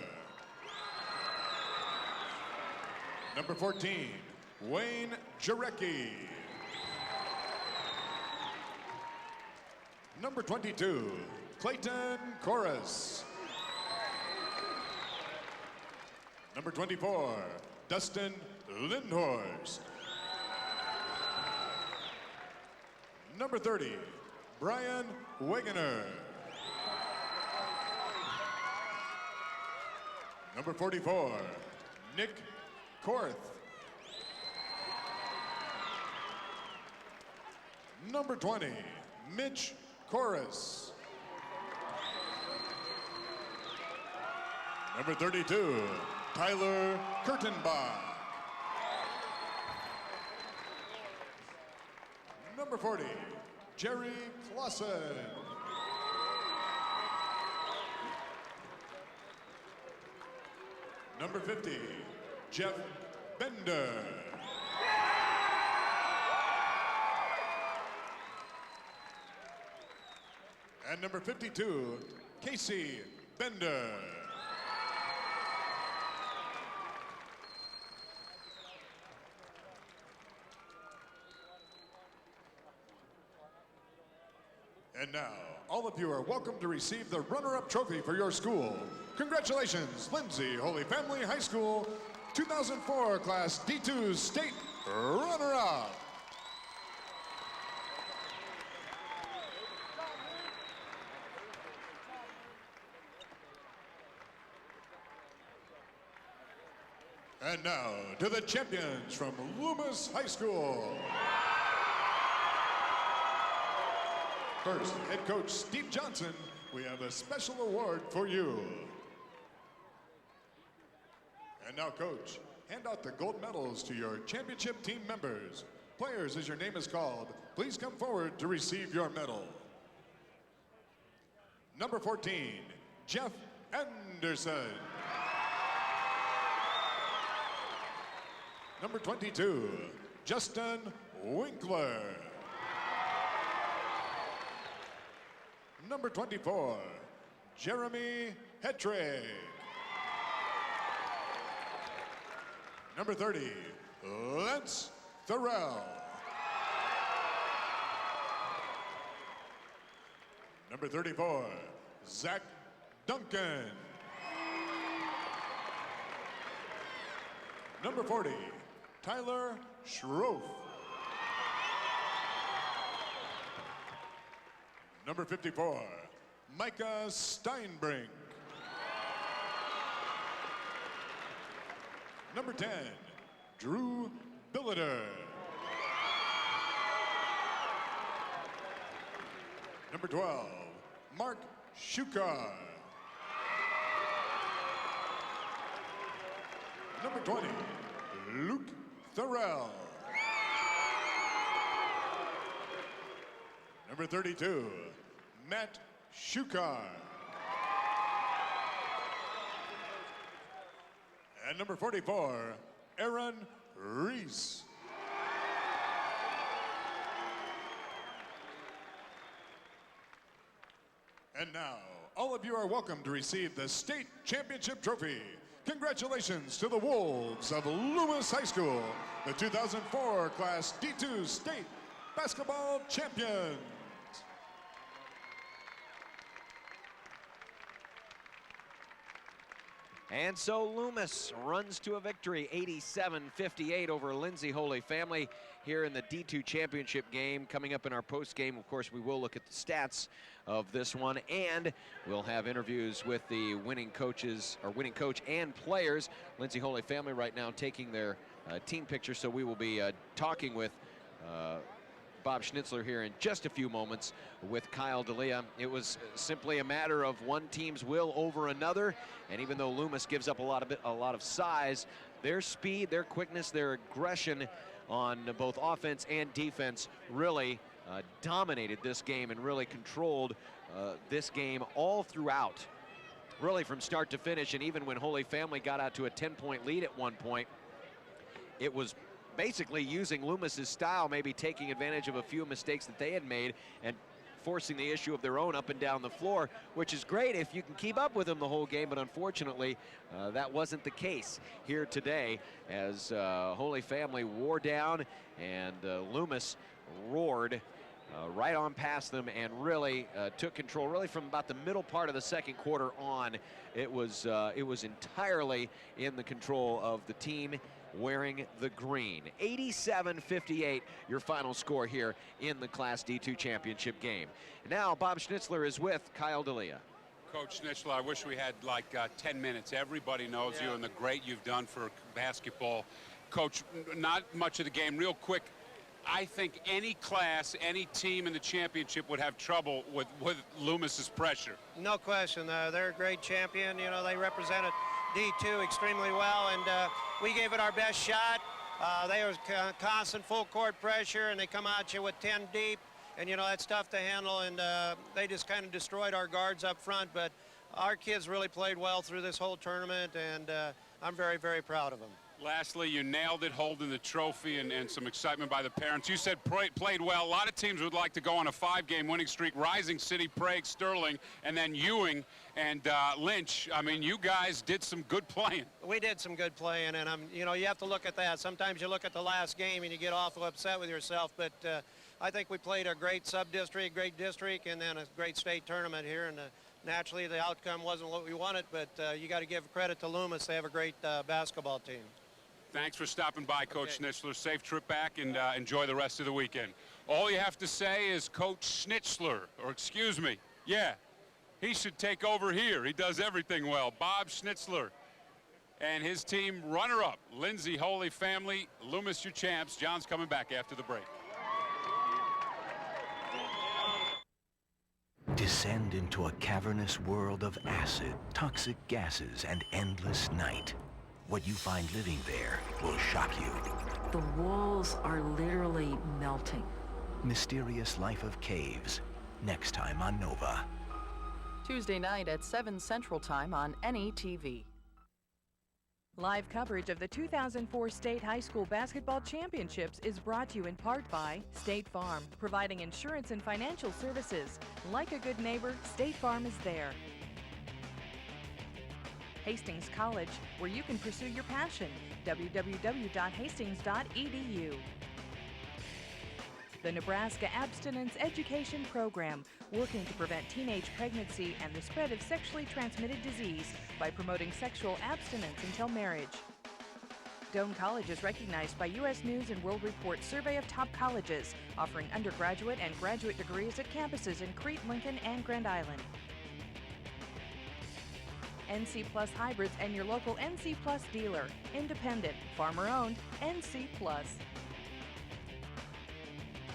Number 14, Wayne Jarecki. Number 22, Clayton Corus. Number 24, Dustin Lindhorst. Number 30, Brian Wegener. Number 44, Nick Korth. Number 20, Mitch Corus. Number 32, Tyler Kurtenbach. Number 40, Jerry Clausen. Number 50, Jeff Bender. And number 52, Casey Bender. And now, all of you are welcome to receive the runner-up trophy for your school. Congratulations, Lindsay Holy Family High School, 2004 Class D2 State runner-up. And now, to the champions from Loomis High School. First, head coach Steve Johnson, we have a special award for you. And now, coach, hand out the gold medals to your championship team members. Players, as your name is called, please come forward to receive your medal. Number 14, Jeff Anderson. Number 22, Justin Winkler. Number 24, Jeremy Hetrick. Number 30, Lance Thorell. Number 34, Zach Duncan. Number 40, Tyler Schroff. Number 54, Micah Steinbrink. Number 10, Drew Billiter. Number 12, Mark Shukar. Number 20, Luke Thorell. Number 32, Matt Shukar. And number 44, Aaron Reese. And now, all of you are welcome to receive the state championship trophy. Congratulations to the Wolves of Loomis High School, the 2004 Class D2 State Basketball Champions. And so Loomis runs to a victory, 87-58 over Lindsay Holy Family here in the D2 championship game. Coming up in our post game, of course, we will look at the stats of this one, and we'll have interviews with the winning coaches, or winning coach and players. Lindsay Holy Family right now taking their team picture, so we will be talking with Bob Schnitzler here in just a few moments with Kyle D'Elia. It was simply a matter of one team's will over another, and even though Loomis gives up a lot of size, their speed, their quickness, their aggression on both offense and defense really dominated this game and really controlled this game all throughout, really from start to finish. And even when Holy Family got out to a 10-point lead at one point, it was basically using Loomis's style, maybe taking advantage of a few mistakes that they had made and forcing the issue of their own up and down the floor, which is great if you can keep up with them the whole game, but unfortunately that wasn't the case here today as Holy Family wore down and Loomis roared right on past them and really took control really from about the middle part of the second quarter on. It was entirely in the control of the team wearing the green. 87-58 your final score here in the Class D2 championship game. Now Bob Schnitzler is with Kyle D'Elia. Coach Schnitzler, I wish we had like 10 minutes. Everybody knows you and the great you've done for basketball. Coach, not much of the game. Real quick, I think any class, any team in the championship would have trouble with Loomis's pressure. No question. They're a great champion. You know, they represented D2 extremely well, and we gave it our best shot. They was constant full court pressure, and they come at you with 10 deep, and you know that's tough to handle, and they just kind of destroyed our guards up front. But our kids really played well through this whole tournament, and I'm very, very proud of them. Lastly, you nailed it holding the trophy and some excitement by the parents. You said played well. A lot of teams would like to go on a 5-game winning streak. Rising City, Prague, Sterling, and then Ewing and Lynch. I mean, you guys did some good playing. We did some good playing, and you know, you have to look at that. Sometimes you look at the last game and you get awful upset with yourself, but I think we played a great sub-district, great district, and then a great state tournament here, and naturally the outcome wasn't what we wanted, but you got to give credit to Loomis. They have a great basketball team. Thanks for stopping by, Coach Schnitzler. Safe trip back, and enjoy the rest of the weekend. All you have to say is Coach Schnitzler, or excuse me, yeah, he should take over here. He does everything well. Bob Schnitzler and his team runner-up, Lindsay Holy Family, Loomis your champs. John's coming back after the break. Descend into a cavernous world of acid, toxic gases, and endless night. What you find living there will shock you. The walls are literally melting. Mysterious Life of Caves, next time on Nova. Tuesday night at 7 Central Time on NETV. Live coverage of the 2004 State High School Basketball Championships is brought to you in part by State Farm, providing insurance and financial services. Like a good neighbor, State Farm is there. Hastings College, where you can pursue your passion. www.hastings.edu. the Nebraska Abstinence Education Program, working to prevent teenage pregnancy and the spread of sexually transmitted disease by promoting sexual abstinence until marriage. Doane College is recognized by U.S. News & World Report survey of top colleges, offering undergraduate and graduate degrees at campuses in Crete, Lincoln, and Grand Island. NC Plus Hybrids and your local NC Plus dealer. Independent, farmer-owned, NC Plus.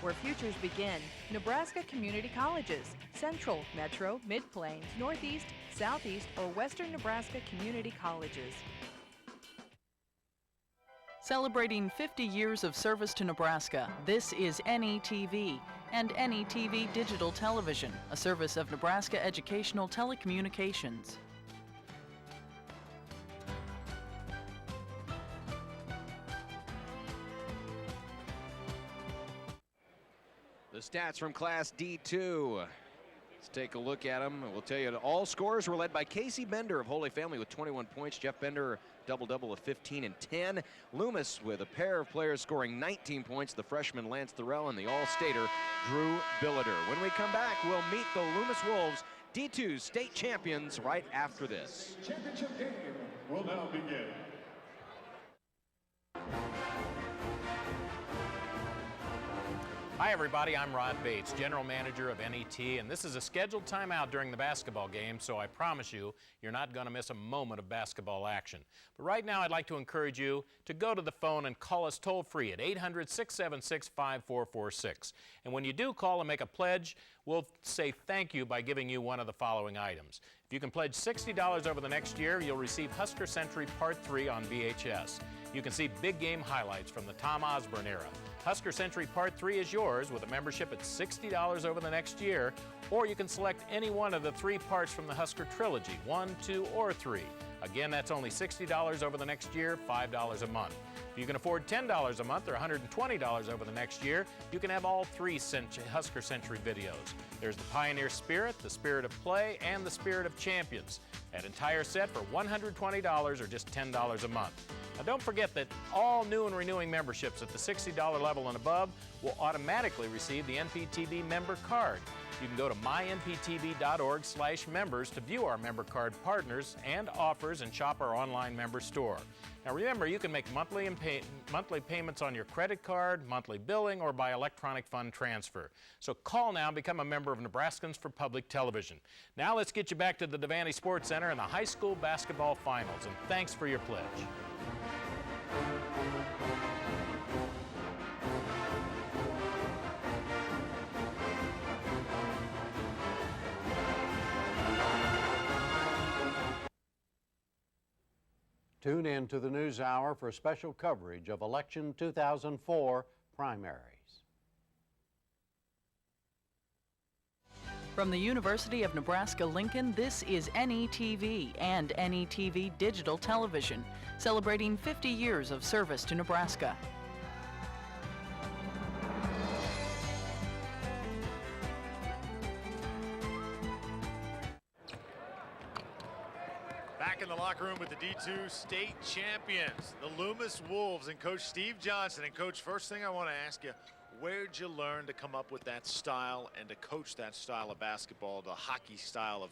Where futures begin, Nebraska Community Colleges. Central, Metro, Mid-Plains, Northeast, Southeast, or Western Nebraska Community Colleges. Celebrating 50 years of service to Nebraska, this is NETV and NETV Digital Television, a service of Nebraska Educational Telecommunications. The stats from Class D2. Let's take a look at them. We'll tell you that all scores were led by Casey Bender of Holy Family with 21 points. Jeff Bender, double-double of 15 and 10. Loomis with a pair of players scoring 19 points. The freshman Lance Thorell and the all-stater Drew Billiter. When we come back, we'll meet the Loomis Wolves, D2 state champions, right after this. Championship game will now begin. Hi everybody, I'm Rod Bates, General Manager of NET, and this is a scheduled timeout during the basketball game, so I promise you, you're not going to miss a moment of basketball action. But right now, I'd like to encourage you to go to the phone and call us toll-free at 800-676-5446. And when you do call and make a pledge, we'll say thank you by giving you one of the following items. If you can pledge $60 over the next year, you'll receive Husker Century Part 3 on VHS. You can see big game highlights from the Tom Osborne era. Husker Century Part 3 is yours with a membership at $60 over the next year, or you can select any one of the 3 parts from the Husker Trilogy, 1, 2, or 3. Again, that's only $60 over the next year, $5 a month. If you can afford $10 a month or $120 over the next year, you can have all 3 Husker Century videos. There's the Pioneer Spirit, the Spirit of Play, and the Spirit of Champions. That entire set for $120 or just $10 a month. Now don't forget that all new and renewing memberships at the $60 level and above will automatically receive the NPTV member card. You can go to mynptv.org/members to view our member card partners and offers and shop our online member store. Now remember, you can make monthly payments on your credit card, monthly billing, or by electronic fund transfer. So call now and become a member of Nebraskans for Public Television. Now let's get you back to the Devaney Sports Center and the high school basketball finals, and thanks for your pledge. Tune in to the News Hour for special coverage of Election 2004 primaries. From the University of Nebraska-Lincoln, this is NETV and NETV Digital Television, celebrating 50 years of service to Nebraska. Back in the locker room with the D2 state champions, the Loomis Wolves, and Coach Steve Johnson. And Coach, first thing I want to ask you, where'd you learn to come up with that style and to coach that style of basketball, the hockey style of,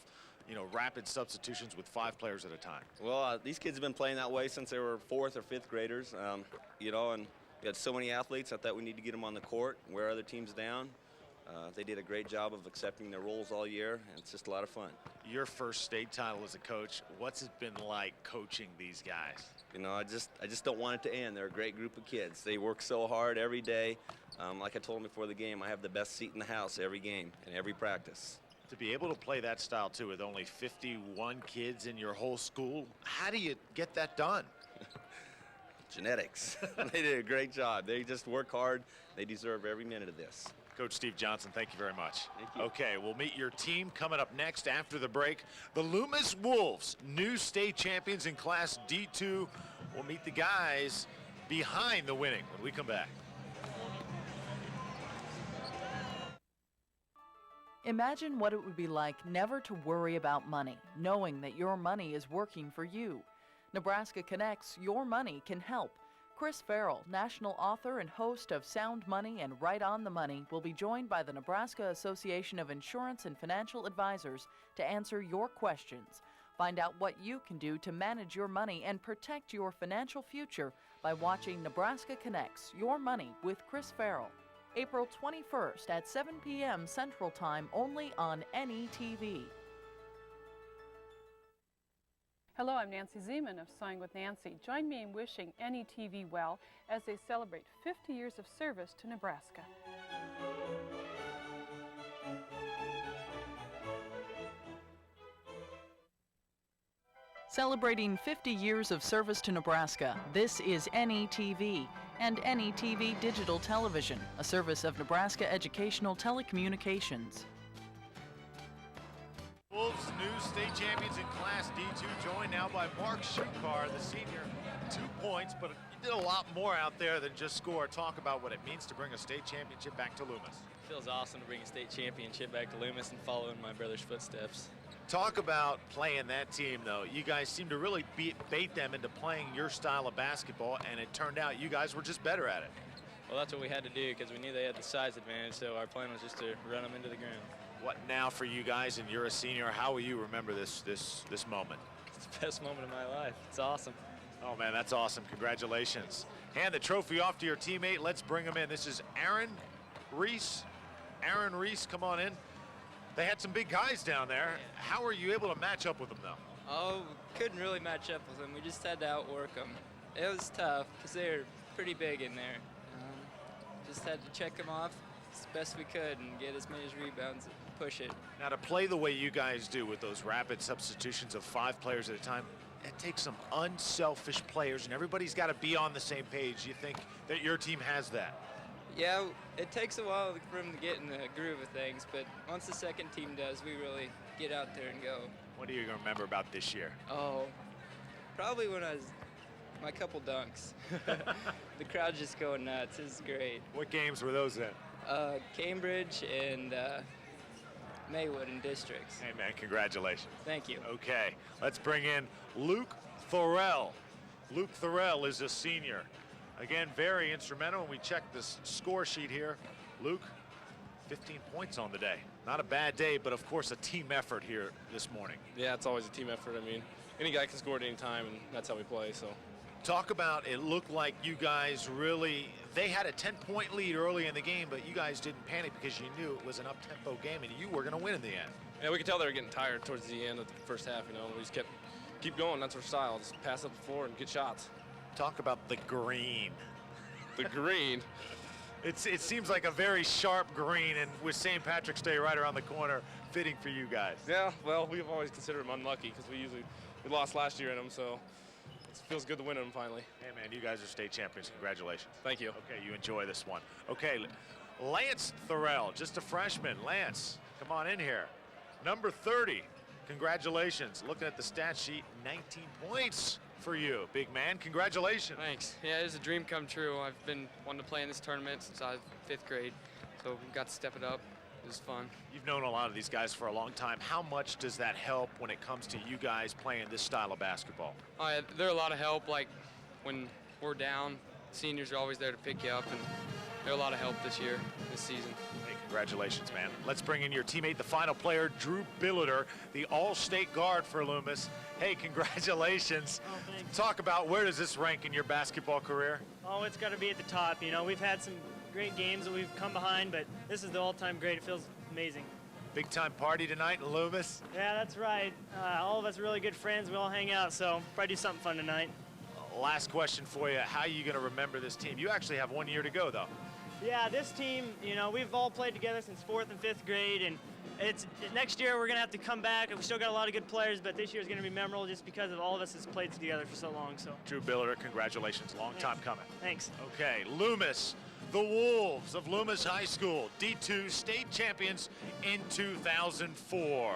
you know, rapid substitutions with 5 players at a time? Well, these kids have been playing that way since they were 4th or 5th graders, you know, and we had so many athletes. I thought we need to get them on the court, wear other teams down. They did a great job of accepting their roles all year, and it's just a lot of fun. Your first state title as a coach, what's it been like coaching these guys? You know, I just don't want it to end. They're a great group of kids. They work so hard every day. Like I told them before the game, I have the best seat in the house every game and every practice. To be able to play that style, too, with only 51 kids in your whole school, how do you get that done? Genetics. They did a great job. They just work hard. They deserve every minute of this. Coach Steve Johnson, thank you very much. Thank you. Okay, we'll meet your team coming up next after the break. The Loomis Wolves, new state champions in Class D2. We'll meet the guys behind the winning when we come back. Imagine what it would be like never to worry about money, knowing that your money is working for you. Nebraska Connects, your money can help. Chris Farrell, national author and host of Sound Money and Right on the Money, will be joined by the Nebraska Association of Insurance and Financial Advisors to answer your questions. Find out what you can do to manage your money and protect your financial future by watching Nebraska Connects Your Money with Chris Farrell. April 21st at 7 p.m. Central Time, only on NETV. Hello, I'm Nancy Zeman of Sewing with Nancy. Join me in wishing NETV well as they celebrate 50 years of service to Nebraska. Celebrating 50 years of service to Nebraska, this is NETV and NETV Digital Television, a service of Nebraska Educational Telecommunications. Wolves, new state champions in Class D2, joined now by Mark Shukar, the senior. 2 points, but you did a lot more out there than just score. Talk about what it means to bring a state championship back to Loomis. It feels awesome to bring a state championship back to Loomis and follow in my brother's footsteps. Talk about playing that team, though. You guys seem to really bait them into playing your style of basketball, and it turned out you guys were just better at it. Well, that's what we had to do because we knew they had the size advantage, so our plan was just to run them into the ground. What now for you guys, and you're a senior? How will you remember this moment? It's the best moment of my life. It's awesome. Oh, man, that's awesome. Congratulations. Hand the trophy off to your teammate. Let's bring him in. This is Aaron Reese. Aaron Reese, come on in. They had some big guys down there. How were you able to match up with them, though? Oh, couldn't really match up with them. We just had to outwork them. It was tough because they were pretty big in there. Just had to check them off as best we could and get as many rebounds and push it. Now, to play the way you guys do with those rapid substitutions of 5 players at a time, it takes some unselfish players, and everybody's got to be on the same page. You think that your team has that? Yeah, it takes a while for them to get in the groove of things, but once the second team does, we really get out there and go. What do you remember about this year? Oh, probably when I was my couple dunks. The crowd just going nuts. It was great. What games were those in? Cambridge and Maywood in districts. Hey, man, congratulations. Thank you. Okay, let's bring in Luke Thorell. Luke Thorell is a senior. Again, very instrumental when we check this score sheet here. Luke, 15 points on the day. Not a bad day, but of course a team effort here this morning. Yeah, it's always a team effort. I mean, any guy can score at any time, and that's how we play, so. Talk about, it looked like you guys really, they had a 10-point lead early in the game, but you guys didn't panic because you knew it was an up-tempo game and you were going to win in the end. Yeah, we could tell they were getting tired towards the end of the first half, you know. We just keep going. That's our style. Just pass up the floor and get shots. Talk about the green. The green? It seems like a very sharp green, and with St. Patrick's Day right around the corner, fitting for you guys. Yeah, well, we've always considered them unlucky because we lost last year in them, so it feels good to win them finally. Hey, man, you guys are state champions. Congratulations. Thank you. Okay, you enjoy this one. Okay, Lance Thorell, just a freshman. Lance, come on in here. Number 30, congratulations. Looking at the stat sheet, 19 points for you, big man. Congratulations. Thanks. Yeah, it was a dream come true. I've been wanting to play in this tournament since I was 5th grade, so we got to step it up. It was fun. You've known a lot of these guys for a long time. How much does that help when it comes to you guys playing this style of basketball? Oh, yeah, they're a lot of help. Like when we're down, seniors are always there to pick you up, and they're a lot of help this season. Hey, congratulations, man. Let's bring in your teammate, the final player, Drew Billiter, the all-state guard for Loomis. Hey, congratulations. Oh, thanks. Talk about, where does this rank in your basketball career? Oh, it's got to be at the top. You know, we've had some great games that we've come behind, but this is the all-time great. It feels amazing. Big time party tonight in Loomis? Yeah, that's right. All of us are really good friends. We all hang out, so probably do something fun tonight. Last question for you. How are you going to remember this team? You actually have 1 year to go, though. Yeah, this team, you know, we've all played together since 4th and 5th grade, and next year we're going to have to come back. We still got a lot of good players, but this year is going to be memorable just because of all of us has played together for so long. So. Drew Billiter, congratulations. Long time coming. Thanks. Okay, Loomis, the Wolves of Loomis High School, D2 state champions in 2004.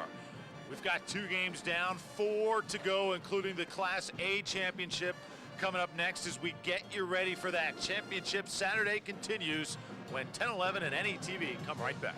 We've got 2 games down, 4 to go, including the Class A championship. Coming up next as we get you ready for that championship. Saturday continues when 10-11 and NETV come right back.